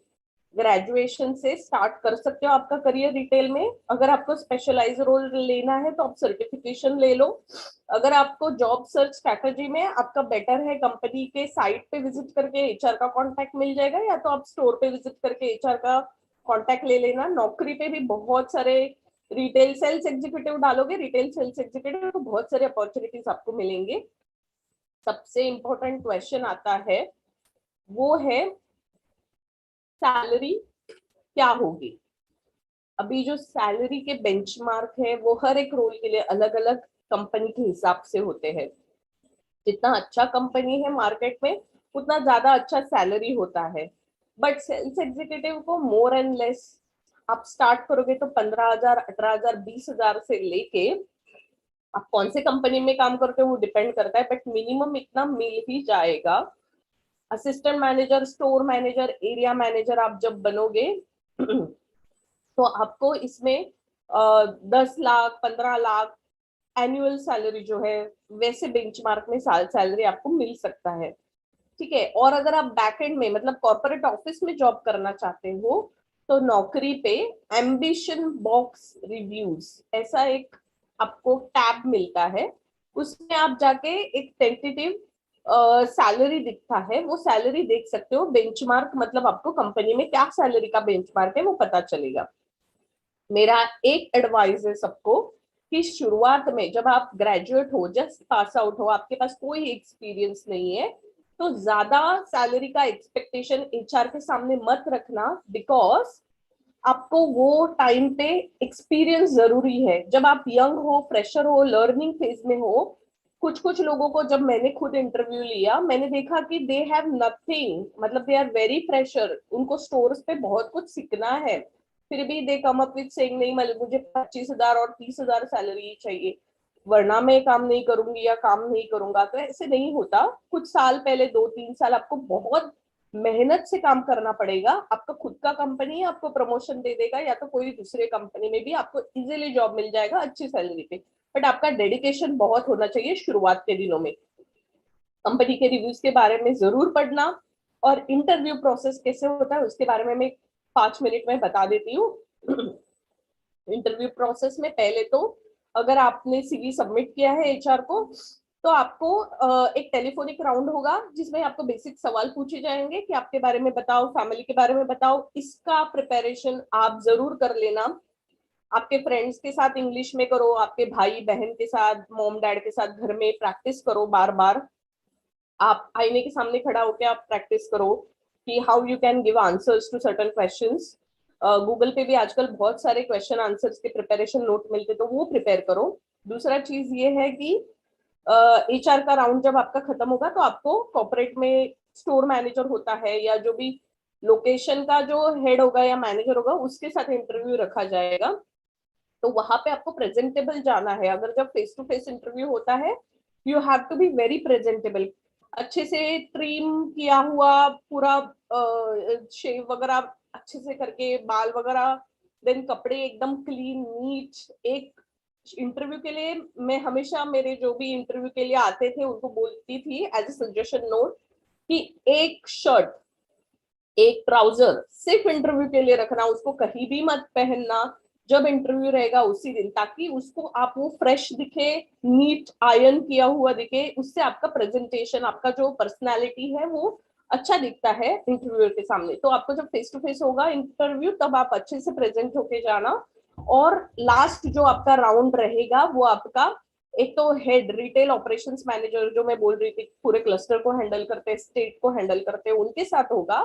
ग्रेजुएशन से स्टार्ट कर सकते हो आपका करियर रिटेल में। अगर आपको स्पेशलाइज रोल लेना है तो आप सर्टिफिकेशन ले लो। अगर आपको जॉब सर्च स्ट्रैटेजी में आपका बेटर है कंपनी के साइट पे विजिट करके एचआर का कांटेक्ट मिल जाएगा, या तो आप स्टोर पे विजिट करके एचआर का कांटेक्ट ले लेना। नौकरी पे भी बहुत सारे रिटेल सेल्स एग्जीक्यूटिव डालोगे, रिटेल सेल्स एग्जीक्यूटिव, तो बहुत सारे अपॉर्चुनिटीज आपको मिलेंगे। सबसे इंपॉर्टेंट क्वेश्चन आता है, वो है सैलरी क्या होगी। अभी जो सैलरी के बेंचमार्क है वो हर एक रोल के लिए अलग अलग कंपनी के हिसाब से होते हैं। जितना अच्छा कंपनी है मार्केट में उतना ज्यादा अच्छा सैलरी होता है। बट सेल्स एग्जीक्यूटिव को मोर एंड लेस आप स्टार्ट करोगे तो 15,000, 18,000, 20,000 से लेके, आप कौन से कंपनी में काम करते हो वो डिपेंड करता है, बट मिनिमम इतना मिल ही जाएगा। Assistant manager, store manager, area manager आप जब बनोगे तो आपको इसमें 10 लाख, 15 लाख एनुअल सैलरी जो है वैसे बेंचमार्क में साल सैलरी आपको मिल सकता है। ठीक है, और अगर आप बैकएंड में मतलब कॉर्पोरेट ऑफिस में जॉब करना चाहते हो तो नौकरी पे एम्बिशन बॉक्स रिव्यूज ऐसा एक आपको टैब मिलता है, उसमें आप जाके एक टेंटेटिव सैलरी दिखता है, वो सैलरी देख सकते हो। बेंचमार्क मतलब आपको कंपनी में क्या सैलरी का बेंचमार्क है वो पता चलेगा। मेरा एक एडवाइस है सबको कि शुरुआत में जब आप ग्रेजुएट हो, जस्ट पास आउट हो, आपके पास कोई एक्सपीरियंस नहीं है, तो ज्यादा सैलरी का एक्सपेक्टेशन एचआर के सामने मत रखना, बिकॉज आपको वो टाइम पे एक्सपीरियंस जरूरी है। जब आप यंग हो, फ्रेशर हो, लर्निंग फेज में हो, कुछ कुछ लोगों को जब मैंने खुद इंटरव्यू लिया मैंने देखा कि दे हैव नथिंग, मतलब दे आर वेरी फ्रेशर, उनको स्टोर्स पे बहुत कुछ सीखना है, फिर भी दे कम अप विद सेइंग नहीं मतलब मुझे 25,000 और 30,000 सैलरी चाहिए, वरना मैं काम नहीं करूंगी या काम नहीं करूंगा। तो ऐसे नहीं होता। कुछ साल पहले, 2-3 साल आपको बहुत मेहनत से काम करना पड़ेगा। आपका खुद का कंपनी आपको प्रमोशन दे देगा, या तो कोई दूसरे कंपनी में भी आपको इजीली जॉब मिल जाएगा अच्छी सैलरी पे, बट आपका डेडिकेशन बहुत होना चाहिए शुरुआत के दिनों में। कंपनी के रिव्यूज के बारे में जरूर पढ़ना, और इंटरव्यू प्रोसेस कैसे होता है उसके बारे में मैं 5 मिनट में बता देती हूँ। इंटरव्यू प्रोसेस में पहले तो अगर आपने सीवी सबमिट किया है एचआर को, तो आपको एक टेलीफोनिक राउंड होगा जिसमें आपको बेसिक सवाल पूछे जाएंगे कि आपके बारे में बताओ, फैमिली के बारे में बताओ। इसका प्रिपरेशन आप जरूर कर लेना। आपके फ्रेंड्स के साथ इंग्लिश में करो, आपके भाई बहन के साथ, मॉम डैड के साथ घर में प्रैक्टिस करो बार बार। आप आईने के सामने खड़ा होकर आप प्रैक्टिस करो कि how you can give answers to certain questions. Google पे भी आजकल बहुत सारे क्वेश्चन आंसर्स के प्रिपरेशन नोट मिलते, तो वो प्रिपेयर करो। दूसरा चीज ये है कि एचआर का राउंड जब आपका खत्म होगा तो आपको कॉर्पोरेट में स्टोर मैनेजर होता है या जो भी लोकेशन का जो हेड होगा या मैनेजर होगा उसके साथ इंटरव्यू रखा जाएगा। तो वहां पे आपको प्रेजेंटेबल जाना है। अगर जब फेस टू फेस इंटरव्यू होता है, you have to be very presentable. अच्छे से ट्रिम किया हुआ पूरा शेव वगैरह अच्छे से करके, बाल वगैरह, देन कपड़े एकदम क्लीन नीट। एक इंटरव्यू के लिए मैं हमेशा मेरे जो भी इंटरव्यू के लिए आते थे उनको बोलती थी एज ए सजेशन नोट कि एक शर्ट एक ट्राउजर सिर्फ इंटरव्यू के लिए रखना, उसको कहीं भी मत पहनना जब इंटरव्यू रहेगा उसी दिन, ताकि उसको आप वो फ्रेश दिखे, नीट आयरन किया हुआ दिखे। उससे आपका प्रेजेंटेशन, आपका जो पर्सनालिटी है वो अच्छा दिखता है इंटरव्यूअर के सामने। तो आपको जब फेस टू फेस होगा इंटरव्यू तब आप अच्छे से प्रेजेंट होके जाना। और लास्ट जो आपका राउंड रहेगा वो आपका, एक तो हेड रिटेल ऑपरेशंस मैनेजर जो मैं बोल रही थी पूरे क्लस्टर को हैंडल करते हैं, स्टेट को हैंडल करते हैं, उनके साथ होगा।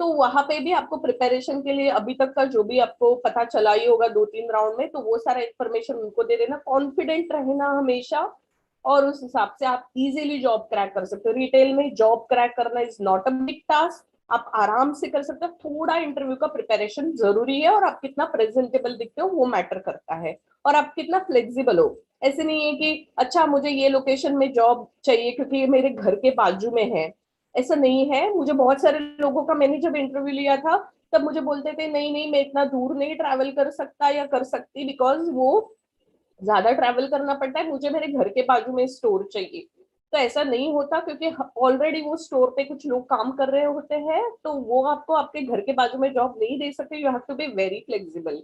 तो वहां पे भी आपको प्रिपरेशन के लिए अभी तक का जो भी आपको पता चला ही होगा 2-3 राउंड में, तो वो सारा इन्फॉर्मेशन उनको दे देना। कॉन्फिडेंट रहना हमेशा, और उस हिसाब से आप इजीली जॉब क्रैक कर सकते हो। रिटेल में जॉब क्रैक करना is not a big task, आप आराम से कर सकते हो। थोड़ा इंटरव्यू का प्रिपरेशन जरूरी है, और आप कितना प्रेजेंटेबल दिखते हो वो मैटर करता है, और आप कितना फ्लेक्सिबल हो। ऐसे नहीं है कि अच्छा मुझे ये लोकेशन में जॉब चाहिए क्योंकि ये मेरे घर के बाजू में है, ऐसा नहीं है। मुझे बहुत सारे लोगों का, मैंने जब इंटरव्यू लिया था तब मुझे बोलते थे नहीं नहीं मैं इतना दूर नहीं ट्रैवल कर सकता या कर सकती, बिकॉज वो ज्यादा ट्रैवल करना पड़ता है, मुझे मेरे घर के बाजू में स्टोर चाहिए। तो ऐसा नहीं होता, क्योंकि ऑलरेडी वो स्टोर पे कुछ लोग काम कर रहे होते हैं, तो वो आपको आपके घर के बाजू में जॉब नहीं दे सकते। You have to be very flexible.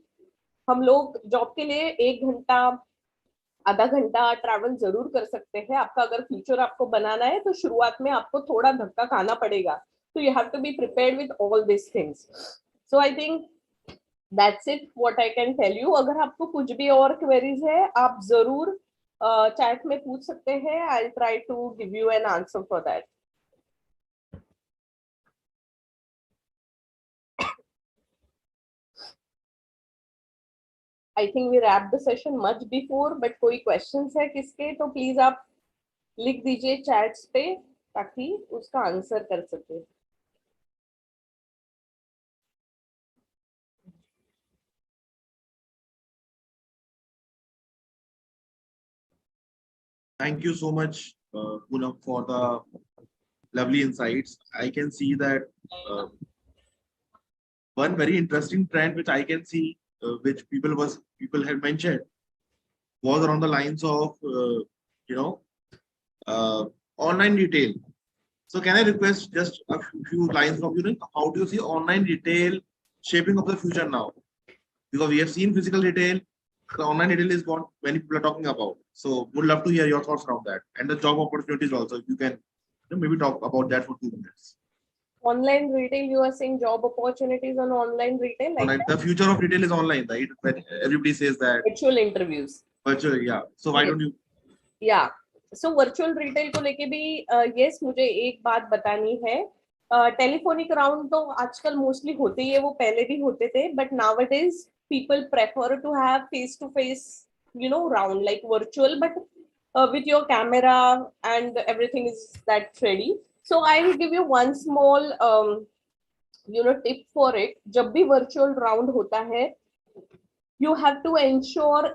हम लोग जॉब के लिए 1 घंटा आधा घंटा ट्रैवल जरूर कर सकते हैं। आपका अगर फ्यूचर आपको बनाना है तो शुरुआत में आपको थोड़ा धक्का खाना पड़ेगा। तो you have to be prepared with all this things. So I think that's it what I can tell you. अगर आपको कुछ भी और क्वेरीज है आप जरूर चैट में पूछ सकते हैं। I try to give you an answer for that. I think we wrap the session much before, but कोई क्वेश्चंस है किसके तो प्लीज आप लिख दीजिए चैट्स पे ताकि उसका आंसर कर सके। Thank you so much, Poonam, for the lovely insights. I can see that uh, one very interesting trend which I can see, which people had mentioned, was around the lines of you know online retail. So can I request just a few lines from you? How do you see online retail shaping of the future now? Because we have seen physical retail, the online retail is what many people are talking about. So would love to hear your thoughts around that, and the job opportunities also. If you can maybe talk about that for 2 minutes. Online retail, you are saying job opportunities on online retail, like Online, the future of retail is online, right? When everybody says that virtual interviews. virtual, yeah. So why Yes. don't you? या so virtual retail को लेके भी yes मुझे एक बात बतानी है। Telephonic round तो आजकल मोस्टली होते ही है, वो पहले भी होते थे, but nowadays people prefer to have face to face round like virtual, but with your camera and everything is that ready. So I will give you one small tip for it. जब भी virtual round होता है, you have to ensure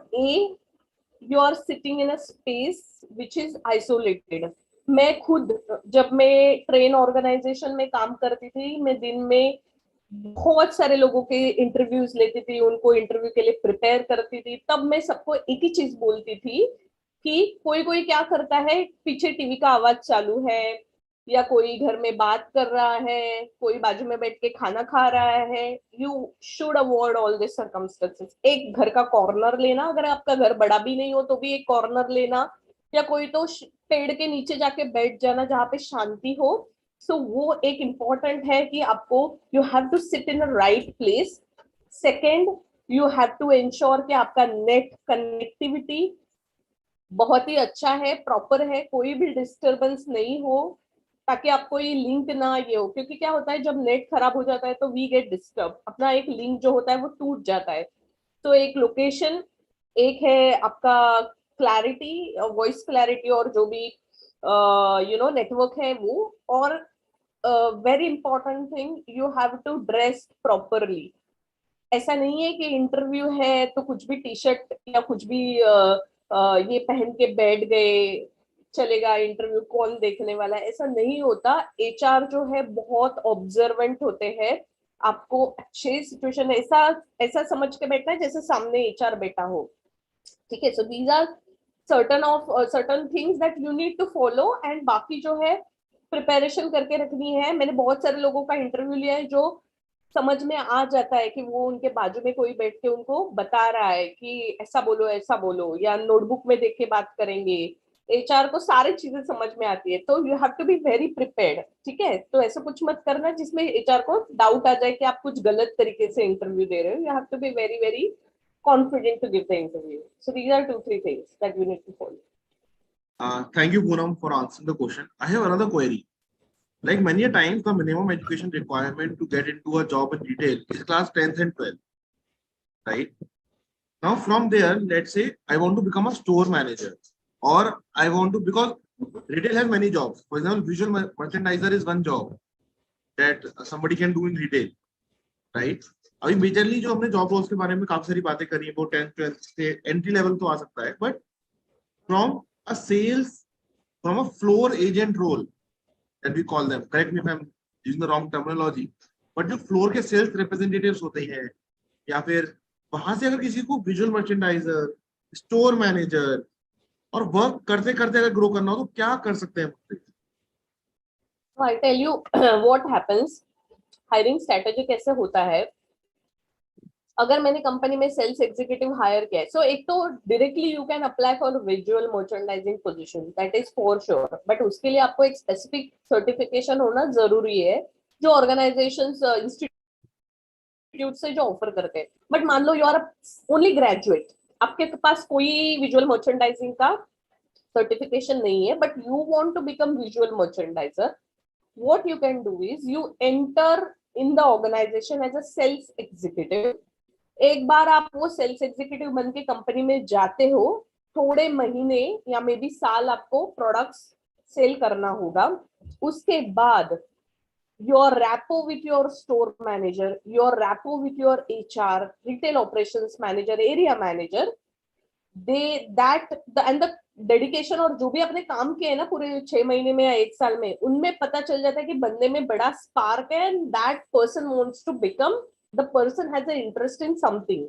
you are sitting in a space which is isolated. मैं खुद जब मैं train organisation में काम करती थी, मैं दिन में बहुत सारे लोगों के इंटरव्यूज लेती थी, उनको इंटरव्यू के लिए प्रिपेयर करती थी। तब मैं सबको एक ही चीज बोलती थी कि कोई कोई क्या करता है, पीछे टीवी का आवाज चालू है, या कोई घर में बात कर रहा है, कोई बाजू में बैठ के खाना खा रहा है। You should avoid all this circumstances. एक घर का कॉर्नर लेना, अगर आपका घर बड़ा भी नहीं हो तो भी एक कॉर्नर लेना, या कोई तो पेड़ के नीचे जाके बैठ जाना जहाँ पे शांति हो। सो वो एक इम्पॉर्टेंट है कि आपको you have to sit in a right place. Second, you have to ensure कि आपका नेट कनेक्टिविटी बहुत ही अच्छा है, प्रॉपर है, कोई भी डिस्टरबेंस नहीं हो, ताकि आपको ये लिंक ना ये हो। क्योंकि क्या होता है, जब नेट खराब हो जाता है तो वी गेट डिस्टर्ब, अपना एक लिंक जो होता है वो टूट जाता है। तो एक लोकेशन, एक है आपका क्लैरिटी, वॉइस क्लैरिटी, और जो भी नेटवर्क है वो। और very important thing, you have to dress properly. ऐसा नहीं है कि इंटरव्यू है तो कुछ भी टी शर्ट या कुछ भी ये पहन के बैठ गए, चलेगा इंटरव्यू, कौन देखने वाला है, ऐसा नहीं होता। एचआर जो है बहुत ऑब्जर्वेंट होते हैं। आपको अच्छे सिचुएशन, ऐसा ऐसा समझ के बैठना है जैसे सामने एचआर बैठा हो। ठीक है, so these are certain things that you need to follow. And बाकी जो है प्रिपरेशन करके रखनी है। मैंने बहुत सारे लोगों का इंटरव्यू लिया है जो समझ में आ जाता है कि वो उनके बाजू में कोई बैठ के उनको बता रहा है कि ऐसा बोलो, या नोटबुक में देख के बात करेंगे। एचआर को सारी चीजें समझ में आती है, तो you have to be very prepared. ठीक है, तो ऐसा कुछ मत करना जिसमें एचआर को डाउट आ जाए कि आप कुछ गलत तरीके से इंटरव्यू दे रहे हो। You have to be very very confident to give the interview. So these are 2-3 things that we need to follow. Thank you, Poonam, for answering the question. I have another query. Like many a times, the minimum education requirement to get into a job in retail is class 10th and 12th, right? Now, from there, let's say I want to become a store manager, or I want to, because retail has many jobs. For example, visual merchandiser is one job that somebody can do in retail, right? अभी majorly जो हमने job roles के बारे में काफी सारी बातें करी है, वो 10th 12th से एंट्री लेवल तो आ सकता है, but from a sales, from a floor agent role that we call them, correct me if I'm using the wrong terminology, but जो फ्लोर के सेल्स रिप्रेजेंटेटिव्स होते हैं, या फिर वहां से अगर किसी को विजुअल मर्चेंडाइजर, स्टोर मैनेजर और वर्क करते करते अगर ग्रो करना हो तो क्या कर सकते हैं? So I'll tell you what happens. Hiring strategy कैसे होता है। अगर मैंने कंपनी में सेल्स एग्जीक्यूटिव हायर किया है, सो एक तो directly you can apply for visual merchandising position, that is for sure. But उसके लिए आपको एक स्पेसिफिक सर्टिफिकेशन होना जरूरी है, जो ऑर्गेनाइजेशंस इंस्टीट्यूट से जो ऑफर करते हैं। बट मान लो यू आर ओनली ग्रेजुएट, आपके पास कोई विजुअल मर्चेंडाइजिंग का सर्टिफिकेशन नहीं है, but you want to become visual merchandiser, what you can do is you enter in the organization as a sales executive. एक बार आप वो सेल्स एग्जीक्यूटिव बन के कंपनी में जाते हो, थोड़े महीने या मे बी साल आपको प्रोडक्ट्स सेल करना होगा। उसके बाद your rapport with your store manager, your rapport with your HR, retail operations manager, area manager, and the dedication, और जो भी अपने काम किए ना पूरे 6 महीने में या 1 साल में, उनमें पता चल जाता है कि बंदे में बड़ा स्पार्क है, and that person wants to become, the person has a interest in something.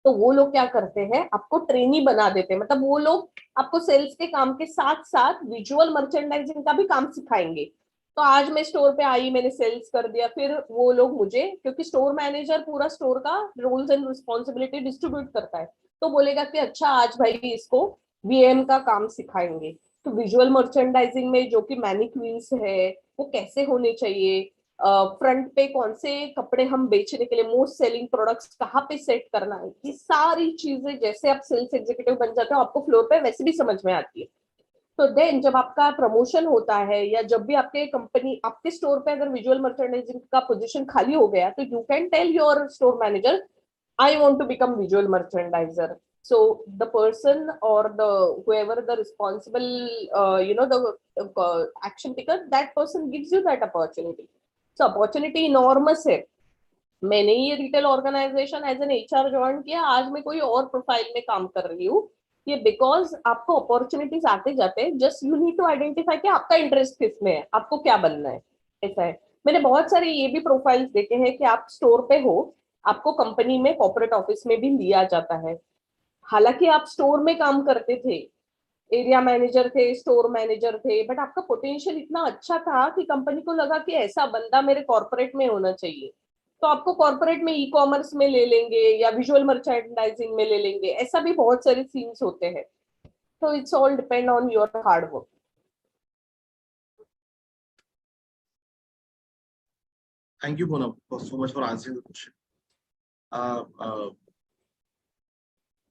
तो वो लोग क्या करते हैं, आपको ट्रेनी बना देते हैं। मतलब वो लोग आपको सेल्स के काम के साथ साथ विजुअल मर्चेंडाइजिंग का भी काम सिखाएंगे। तो आज मैं स्टोर पे आई, मैंने सेल्स कर दिया, फिर वो लोग मुझे, क्योंकि स्टोर मैनेजर पूरा स्टोर का रोल्स एंड रिस्पॉन्सिबिलिटी डिस्ट्रीब्यूट करता है, तो बोलेगा कि अच्छा आज भाई इसको वीएम का काम सिखाएंगे। तो विजुअल मर्चेंडाइजिंग में जो कि मैनिक्वीन्स है वो कैसे होने चाहिए, फ्रंट पे कौन से कपड़े हम बेचने के लिए, मोस्ट सेलिंग प्रोडक्ट्स कहाँ पे सेट करना है, ये सारी चीजें जैसे आप सेल्स एग्जीक्यूटिव बन जाते हो आपको फ्लोर पे वैसे भी समझ में आती है। तो देन जब आपका प्रमोशन होता है, या जब भी आपके कंपनी, आपके स्टोर पे अगर विजुअल मर्चेंडाइजिंग का पोजीशन खाली हो गया, तो you can tell your store manager, I want to become visual merchandiser. So the person or the whoever the responsible the action taker, that person gives you that opportunity. So opportunity enormous है। मैंने ये retail organisation as an HR join किया, आज मैं कोई और profile में काम कर रही हूँ। ये बिकॉज आपको अपॉर्चुनिटीज आते जाते हैं, just you need to identify कि आपका इंटरेस्ट किस में है, आपको क्या बनना है। ऐसा है, मैंने बहुत सारे ये भी प्रोफाइल्स देखे हैं कि आप स्टोर पे हो, आपको कंपनी में कॉर्पोरेट ऑफिस में भी लिया जाता है। हालांकि आप स्टोर में काम करते थे, एरिया मैनेजर थे, स्टोर मैनेजर थे, बट आपका पोटेंशियल इतना अच्छा था कि कंपनी को लगा कि ऐसा बंदा मेरे कॉर्पोरेट में होना चाहिए, तो आपको कॉर्पोरेट में ई कॉमर्स में ले लेंगे या विजुअल मर्चेंडाइजिंग में ले लेंगे। ऐसा भी बहुत सारे सीन्स होते हैं। तो it's all depend on your hard work. Thank you, Poonam, for so much for answering the question.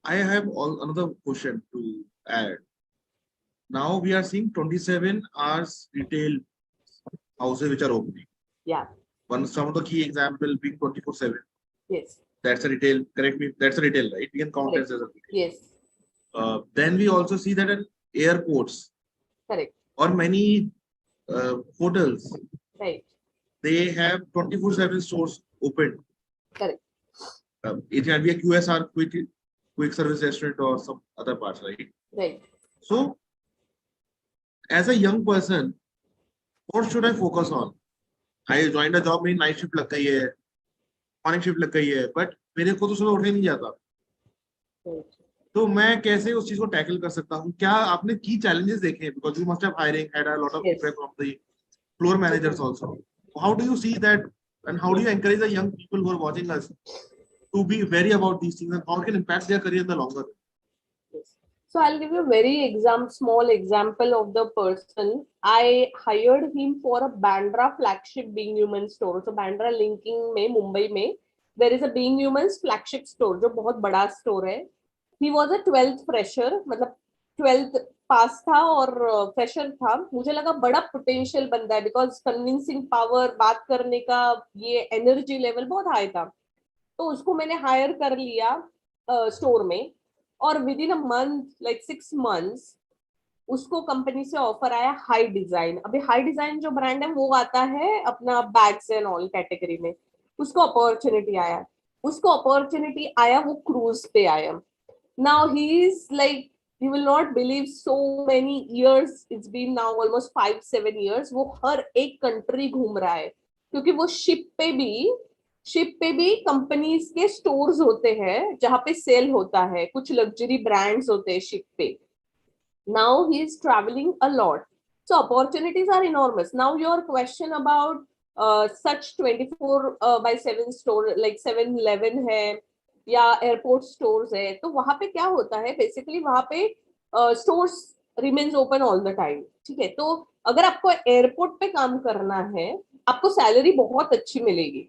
I have another question to add. Now we are seeing 27 hours retail houses which are opening. Yeah. Some of the key example being 24/7. Yes. That's a retail. Correct me. That's a retail, right? We can count Correct. it as a retail. Yes. Then we also see that at airports. Correct. Or many hotels. Right. They have 24/7 stores open. Correct. It can be a QSR, quick service restaurant, or some other parts, right? Right. So, as a young person, what should I focus on? I joined a job में night shift लग गई है, morning shift लग गई है, but मेरे को तो सुबह उठे नहीं जाता। Right. तो मैं कैसे उस चीज को टैकल कर सकता हूँ? क्या आपने की challenges देखे हैं? Because you must have had a lot of feedback from the floor managers also. How do you see that, and how do you encourage the young people who are watching us to be wary about these things, and how it can impact their career in the longer run? Yes. So I'll give you a very small example of the person. I hired him for a Bandra flagship Being Human store. So Bandra linking में Mumbai में there is a Being Humans flagship store जो बहुत बड़ा store है. He was a 12th fresher, मतलब 12th पास था और fresher था। मुझे लगा बड़ा पोटेंशियल बंदा है, बिकॉज कन्विंसिंग पावर, बात करने का ये एनर्जी लेवल बहुत हाई था। तो उसको मैंने हायर कर लिया स्टोर में, और with in a month, like 6 months, उसको कंपनी से ऑफर आया हाई डिजाइन। अभी हाई डिजाइन जो ब्रांड है वो आता है अपना बैग्स एंड ऑल कैटेगरी में। उसको अपॉर्चुनिटी आया, वो क्रूज पे आया। Now he is like, you will not believe, so many years, it's been now almost 5-7 years, वो हर एक कंट्री घूम रहा है, क्योंकि वो शिप पे भी कंपनीज के स्टोर्स होते हैं जहां पे सेल होता है, कुछ लग्जरी ब्रांड्स होते हैं शिप पे। now he is traveling a lot, so opportunities are enormous. Now your question about such 24/7 store like 7-Eleven है या एयरपोर्ट स्टोर्स है, तो वहां पे क्या होता है बेसिकली, वहां पे stores remains open all the time. ठीक है, तो अगर आपको एयरपोर्ट पे काम करना है, आपको सैलरी बहुत अच्छी मिलेगी,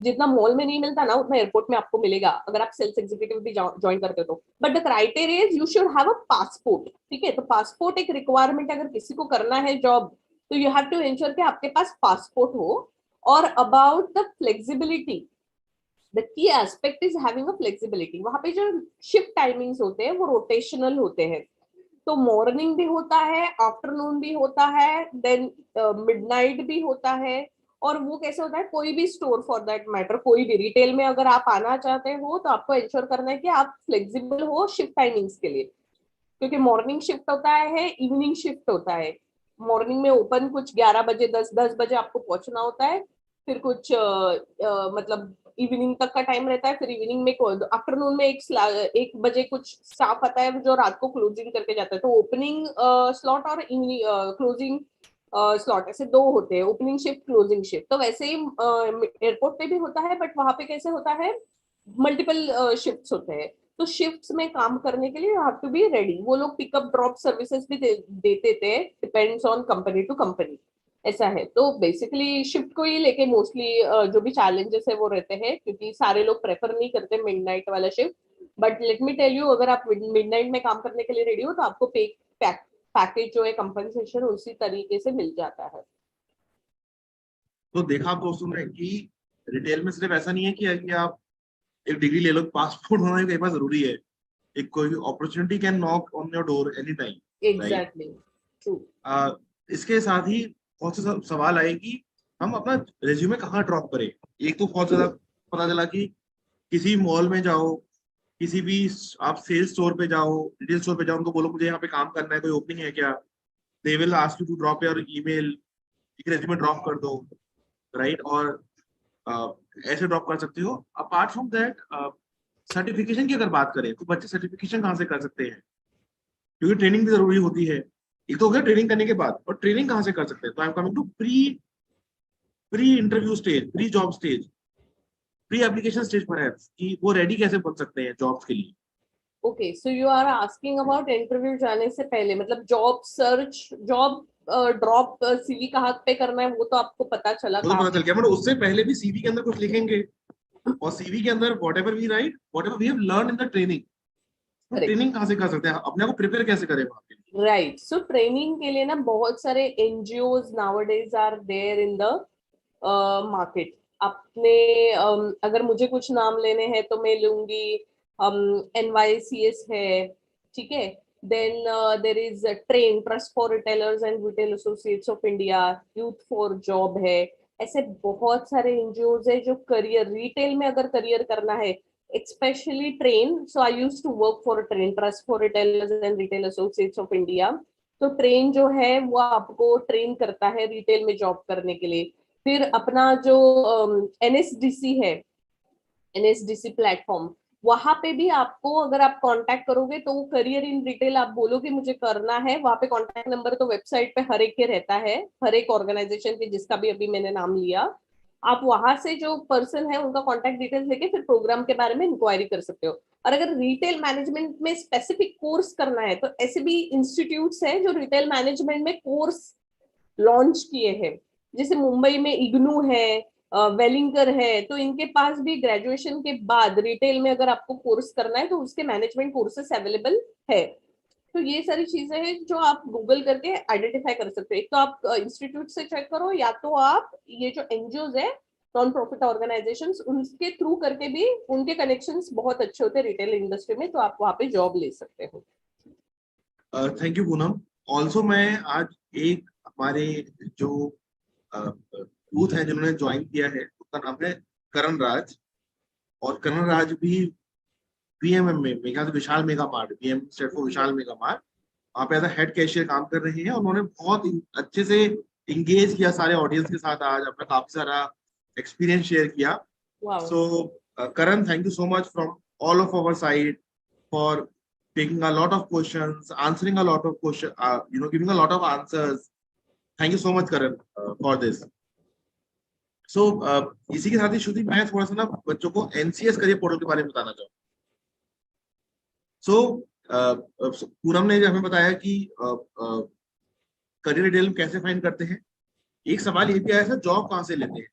जितना मॉल में नहीं मिलता ना उतना एयरपोर्ट में आपको मिलेगा अगर आप सेल्स एग्जीक्यूटिव भी ज्वाइन करते हो तो। But the criteria is you should have a passport. ठीक है, तो पासपोर्ट एक रिक्वायरमेंट, अगर किसी को करना है जॉब तो यू हैव टू एंश्योर कि आपके पास पासपोर्ट हो। और about the flexibility, the key aspect is having a flexibility. वहां पे जो शिफ्ट टाइमिंग्स होते हैं वो रोटेशनल होते हैं, तो मॉर्निंग भी होता है, आफ्टरनून भी होता है, देन मिडनाइट भी होता है। और वो कैसे होता है, कोई भी स्टोर फॉर दैट मैटर, कोई भी रिटेल में अगर आप आना चाहते हो तो आपको इंश्योर करना है कि आप फ्लेक्सिबल हो शिफ्ट टाइमिंग्स के लिए, क्योंकि मॉर्निंग शिफ्ट होता है, इवनिंग शिफ्ट होता है। मॉर्निंग में ओपन कुछ 11 बजे, 10 बजे आपको पहुंचना होता है, फिर कुछ मतलब इवनिंग तक का टाइम रहता है, फिर इवनिंग में आफ्टरनून में 1 बजे कुछ स्टाफ आता है जो रात को क्लोजिंग करके जाता है। तो ओपनिंग स्लॉट और क्लोजिंग स्लॉट ऐसे 2 होते हैं, ओपनिंग शिफ्ट, क्लोजिंग शिफ्ट। तो वैसे ही एयरपोर्ट पे भी होता है, बट वहां पे कैसे होता है, मल्टीपल शिफ्ट्स होते हैं। तो शिफ्ट्स में काम करने के लिए you have to be ready. वो लोग पिकअप ड्रॉप सर्विसेज भी देते थे, depends on company to company, ऐसा है। तो बेसिकली शिफ्ट को ही लेके मोस्टली जो भी चैलेंजेस है वो रहते हैं, क्योंकि सारे लोग प्रेफर नहीं करते मिडनाइट वाला shift. But let me tell you, अगर आप मिडनाइट में काम करने के लिए रेडी हो तो आपको पैकेज जो है, कंपनसेशन उसी तरीके से मिल जाता है। तो देखा आप दोस्तों ने कि रिटेल में सिर्फ ऐसा नहीं है कि आप एक डिग्री ले लो, पासपोर्ट होना भी कई बार जरूरी है। एक कोई opportunity can knock on your door any time. Exactly, true. इसके साथ ही बहुत से सवाल आए कि हम अपना रेज्यूमे कहाँ ड्रॉप करें। एक तो बहुत ज्यादा पता चला कि किसी मॉल में जाओ, किसी भी आप सेल्स स्टोर पे जाओ, रिटेल स्टोर पे जाओ, उनको बोलो मुझे यहाँ पे काम करना है, कोई ओपनिंग है क्या, they will ask you to drop your email, एक रेज्यूमे ड्रॉप कर दो, राइट। और ऐसे ड्रॉप कर सकते हो। अपार्ट फ्रॉम दैट सर्टिफिकेशन की अगर बात करें तो बच्चे सर्टिफिकेशन कहाँ से कर सकते हैं, क्योंकि ट्रेनिंग भी जरूरी होती है। एक तो हो गया ट्रेनिंग करने के बाद, और ट्रेनिंग कहाँ से कर सकते हैं, तो I am coming to pre pre interview stage, pre job stage, pre application stage पर, कि वो रेडी कैसे बन सकते हैं जॉब्स के लिए। Okay, so you are asking about interview जाने से पहले, मतलब job search, job drop CV कहाँ पे करना है वो तो आपको पता चला वो तो कहाँ पता चल गया, बट उससे पहले भी सीवी के अंदर कुछ लिखेंगे, और सीवी के अंदर whatever we write, whatever we have learn in the training, तो पे? ट्रेनिंग कहाँ से कर सकते हैं, अपने आप को प्रिपेयर कैसे करें वहां पे। राइट, सो ट्रेनिंग के लिए ना बहुत सारे NGOs nowadays are there in the market. आपने अगर मुझे कुछ नाम लेने हैं तो मैं लूंगी, NYCS है, ठीक है, then there is train, trust for retailers and retail associates of India, youth for job है। ऐसे बहुत सारे एनजीओज है जो करियर, रिटेल में अगर करियर करना है, especially train. So I used to work for a train, Trust for Retailers and Retail Associates of India. तो ट्रेन जो है वो आपको ट्रेन करता है रिटेल में जॉब करने के लिए। फिर अपना जो NSDC है, NSDC प्लेटफॉर्म, वहां पे भी आपको अगर आप कांटेक्ट करोगे तो वो करियर इन रिटेल आप बोलोगे मुझे करना है, वहां पे कांटेक्ट नंबर तो वेबसाइट पे हर एक के रहता है, हर एक ऑर्गेनाइजेशन के, जिसका भी अभी मैंने नाम लिया। आप वहां से जो पर्सन है उनका कांटेक्ट डिटेल्स लेके फिर प्रोग्राम के बारे में इंक्वायरी कर सकते हो। और अगर रिटेल मैनेजमेंट में स्पेसिफिक कोर्स करना है तो ऐसे भी इंस्टीट्यूट्स हैं जो रिटेल मैनेजमेंट में कोर्स लॉन्च किए हैं, जैसे मुंबई में इग्नू है, वेलिंगर है, तो इनके पास भी ग्रेजुएशन के बाद रिटेल में अगर आपको कोर्स करना है तो उसके मैनेजमेंट कोर्सेस अवेलेबल है। तो ये सारी चीजें हैं जो आप गूगल करके आइडेंटिफाई कर सकते हो। एक तो आप इंस्टीट्यूट से चेक करो, या तो आप ये जो एनजीओ है, नॉन प्रॉफिट ऑर्गेनाइजेशन, उनके थ्रू करके भी, उनके कनेक्शंस बहुत अच्छे होते हैं रिटेल इंडस्ट्री में, तो आप वहां पे जॉब ले सकते हो। Thank you Poonam. ऑल्सो मैं आज एक हमारे जो यूथ है जिन्होंने ज्वाइन किया है, उसका नाम है करण राज, और करण राज भी बीएमएम में, मेरे ख्याल से विशाल मेगा मार्ट, बीएम स्टेट फॉर विशाल मेगा मार्ट, वहाँ पे एज अ हेड कैशियर काम कर रहे हैं। उन्होंने बहुत अच्छे से इंगेज किया सारे ऑडियंस के साथ, आज अपना काफी सारा एक्सपीरियंस शेयर किया। Wow, so Karan, thank you so much from all of our side for taking a lot of questions, answering a lot of questions, giving a lot of answers. Thank you so much, Karan, for this. So, इसी के साथ ही श्रुति, मैं थोड़ा सा ना बच्चों को NCS career portal के बारे में बताना चाहूँ। पूनम ने हमें बताया कि करियर डिटेल कैसे फाइंड करते हैं। एक सवाल ये भी आया था, जॉब कहाँ से लेते हैं,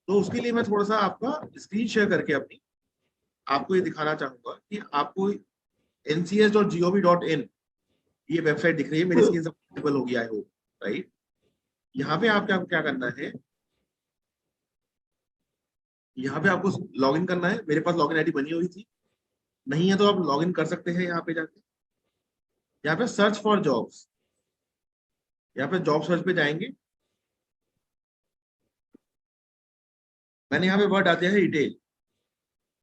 तो उसके लिए मैं थोड़ा सा आपका स्क्रीन शेयर करके अपनी आपको ये दिखाना चाहूंगा कि आपको ncs.gov.in ये वेबसाइट दिख रही है, मेरी स्क्रीन से होगी आई होप, राइट। यहाँ पे आपको क्या करना है, यहाँ पे आपको लॉग इन करना है। मेरे पास लॉगिन आईडी बनी हुई थी, नहीं है तो आप लॉग इन कर सकते हैं यहाँ पे जाके। यहाँ पे सर्च फॉर जॉब्स, यहाँ पे जॉब सर्च पे जाएंगे। मैंने यहाँ पे वर्ड आते हैं रिटेल,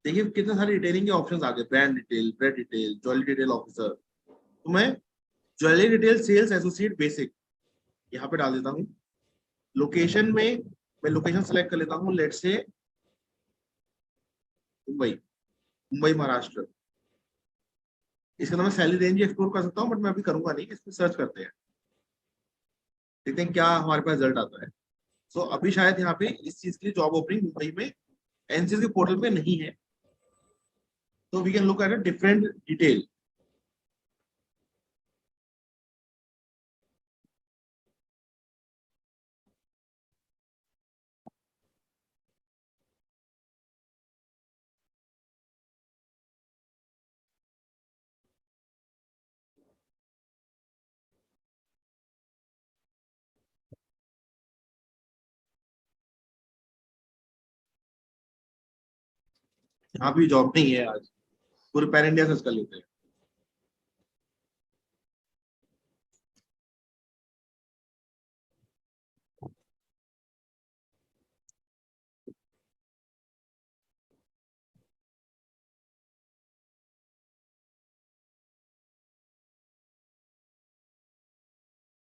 देखिए कितने सारे रिटेलिंग के ऑप्शंस आ गए, brand detail, bread detail, jewellery detail officer. तो मैं jewellery detail sales associate basic यहाँ पे डाल देता हूँ। लोकेशन में मैं लोकेशन सेलेक्ट कर लेता हूँ, लेट से मुंबई, मुंबई महाराष्ट्र। इसके अंदर मैं सैलरी रेंज एक्सप्लोर कर सकता हूँ, बट मैं अभी करूंगा नहीं, इसमें सर्च करते हैं, देखते हैं क्या हमारे पास रिजल्ट आता है। सो अभी शायद यहाँ पे इस चीज की जॉब ओपनिंग मुंबई में एनसीएस के पोर्टल पे नहीं है, तो we can look at a different detail. यहाँ भी जॉब नहीं है आज, पूरे पैन इंडिया सर्च कर लेते हैं।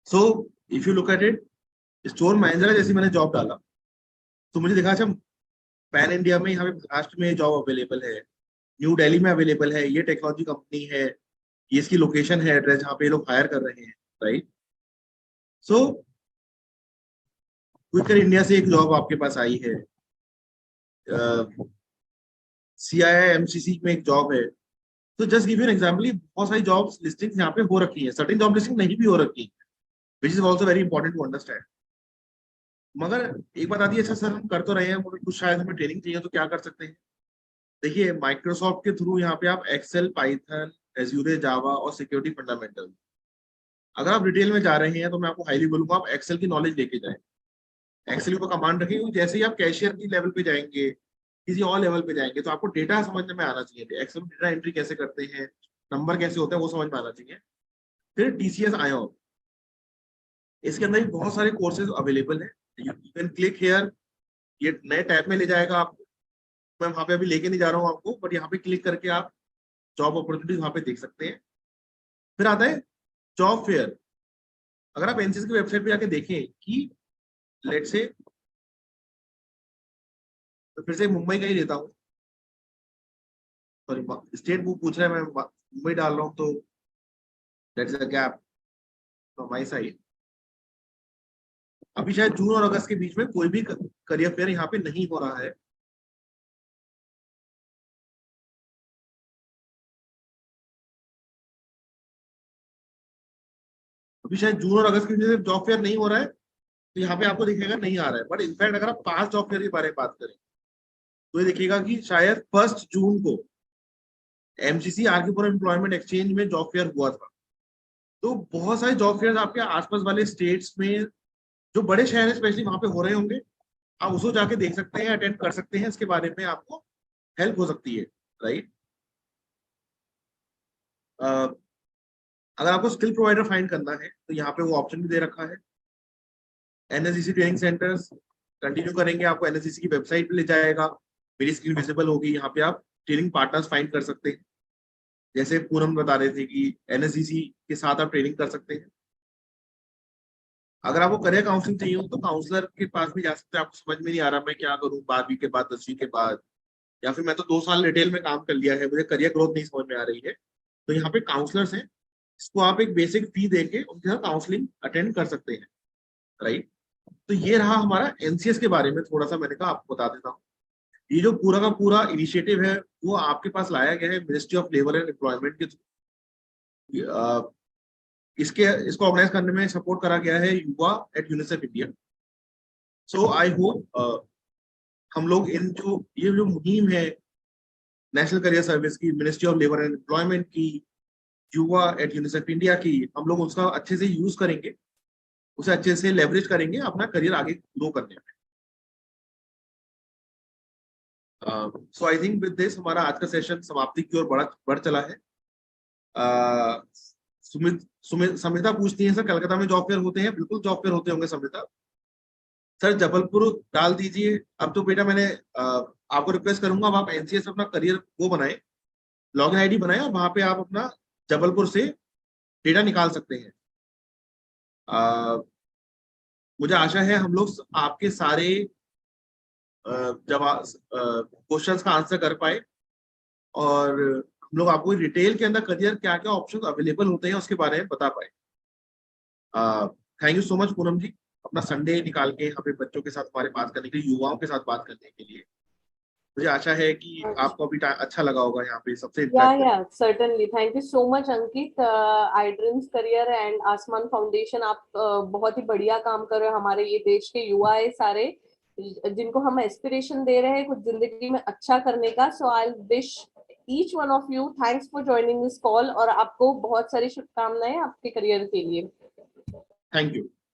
So if you look at it, store manager जैसे मैंने जॉब डाला तो मुझे दिखा, अच्छा पैन इंडिया में यहाँ पे महाराष्ट्र में जॉब अवेलेबल है, न्यू दिल्ली में अवेलेबल है, ये टेक्नोलॉजी कंपनी है, ये इसकी लोकेशन है, एड्रेस जहाँ पे ये लोग हायर कर रहे हैं, राइट। सो क्विकर इंडिया से एक जॉब आपके पास आई है, CII MCC में एक जॉब है। तो just give you an example, बहुत सारी जॉब्स लिस्टिंग्स यहाँ पे हो रखी है, सर्टेन जॉब लिस्टिंग नहीं भी हो रखी है, which is also very important to understand. मगर एक बात आती है, अच्छा सर हम कर तो रहे हैं, मगर कुछ शायद हमें ट्रेनिंग चाहिए, तो क्या कर सकते हैं? देखिए, माइक्रोसॉफ्ट के थ्रू यहाँ पे आप एक्सेल, पाइथन, एज्यूरे, जावा और सिक्योरिटी फंडामेंटल, अगर आप डिटेल में जा रहे हैं तो मैं आपको हाईली बोलूंगा आप एक्सेल की नॉलेज लेके जाएं, एक्सेल को कमांड रखें, क्योंकि जैसे ही आप कैशियर की लेवल पे जाएंगे, किसी और लेवल पे जाएंगे, तो आपको डेटा समझने में आना चाहिए, एक्सेल में डेटा एंट्री कैसे करते हैं, नंबर कैसे होते हैं, वो समझ में आना चाहिए। फिर TCS आईओन, इसके अंदर भी बहुत सारे कोर्सेज अवेलेबल है, यू कैन क्लिक हियर, ये नए टैब में ले जाएगा आपको, मैं वहां पे अभी लेके नहीं जा रहा हूँ आपको, बट यहाँ पे क्लिक करके आप जॉब अपॉर्चुनिटीज वहां पे देख सकते हैं। फिर आता है जॉब फेयर, अगर आप NCS की वेबसाइट पे जाके देखें कि लेट्स से, तो फिर से मुंबई का ही लेता हूँ, सॉरी स्टेट वो पूछ रहा है, मैं मुंबई डाल रहा हूँ, तो that's a gap from my side. अभी शायद जून और अगस्त के बीच में कोई भी करियर फेयर यहाँ पे नहीं हो रहा है। अभी शायद जून और अगस्त के बीच में जॉब फेयर नहीं हो रहा है, तो यहाँ पे आपको दिखेगा नहीं आ रहा है, बट इनफैक्ट अगर आप पास जॉब फेयर के बारे में बात करें तो ये देखिएगा कि शायद 1 जून को MCC आरकेपुरम एम्प्लॉयमेंट एक्सचेंज में जॉब फेयर हुआ था। तो बहुत सारे जॉब फेयर आपके आसपास वाले स्टेट्स में, जो बड़े शहर है स्पेशली, वहां पे हो रहे होंगे, आप उसको जाके देख सकते हैं, अटेंड कर सकते हैं, इसके बारे में आपको हेल्प हो सकती है, राइट। अगर आपको स्किल प्रोवाइडर फाइंड करना है तो यहाँ पे वो ऑप्शन भी दे रखा है, NSCC ट्रेनिंग सेंटर्स, कंटिन्यू करेंगे आपको NSCC की वेबसाइट पे ले जाएगा, मेरी स्किल विजिबल होगी, यहाँ पे आप ट्रेनिंग पार्टनर्स फाइंड कर सकते हैं, जैसे पूनम बता रहे थे कि NSCC के साथ आप ट्रेनिंग कर सकते हैं। अगर आपको करियर काउंसलिंग चाहिए हो तो काउंसलर के पास भी जा सकते हैं, आपको समझ में नहीं आ रहा मैं क्या करूं 12वीं के बाद, 10वीं के बाद, या फिर मैं तो 2 साल रिटेल में काम कर लिया है, मुझे करियर ग्रोथ नहीं समझ में आ रही है, तो यहाँ पे काउंसलर्स हैं, इसको आप एक बेसिक फी देके उनके साथ काउंसलिंग अटेंड कर सकते हैं, राइट। तो ये रहा हमारा NCS के बारे में, थोड़ा सा मैंने कहा आपको बता देता हूँ। ये जो पूरा का पूरा इनिशिएटिव है वो आपके पास लाया गया है ministry of labour and employment के थ्रू। इसको ऑर्गेनाइज करने में सपोर्ट करा गया है YuWaah at UNICEF India. So I hope हम लोग ये जो मुहिम है नेशनल करियर सर्विस की, ministry of labour and employment की, युवा एट यूनिसेफ इंडिया की, हम लोग उसका अच्छे से यूज करेंगे, उसे अच्छे से लेवरेज करेंगे अपना करियर आगे ग्रो करने में। सो आई थिंक विद दिस हमारा आज का सेशन समाप्ति की ओर बढ़ चला है। समिता पूछती है सर कलकत्ता में जॉब फेयर होते हैं? बिल्कुल जॉब फेयर होते होंगे समिता। सर जबलपुर डाल दीजिए। अब तो बेटा मैंने आपको रिक्वेस्ट करूंगा, अब आप NCS अपना करियर वो बनाए, लॉगिन ID बनाए, और वहां पे आप अपना जबलपुर से डेटा निकाल सकते हैं। मुझे आशा है हम लोग आपके सारे जवाब क्वेश्चंस का आंसर कर पाए, और हम लोग आपको डिटेल के अंदर करियर क्या क्या ऑप्शन अवेलेबल होते हैं उसके बारे में बता पाए। Thank you so much Poonam ji, अपना संडे निकाल के यहाँ पे बच्चों के साथ हमारे बात करने के लिए, युवाओं के साथ बात करने के लिए। मुझे आशा है कि आपको अभी अच्छा लगा होगा यहाँ पे सबसे। certainly thank you so much Ankit. iDreams career and आसमान फाउंडेशन, आप बहुत ही बढ़िया काम कर रहे हो, हमारे ये देश के युवा है सारे जिनको हम एस्पिरेशन दे रहे हैं कुछ जिंदगी में अच्छा करने का। So I wish each one of you thanks for joining this call, और आपको बहुत सारी शुभकामनाएं आपके करियर के लिए। Thank you.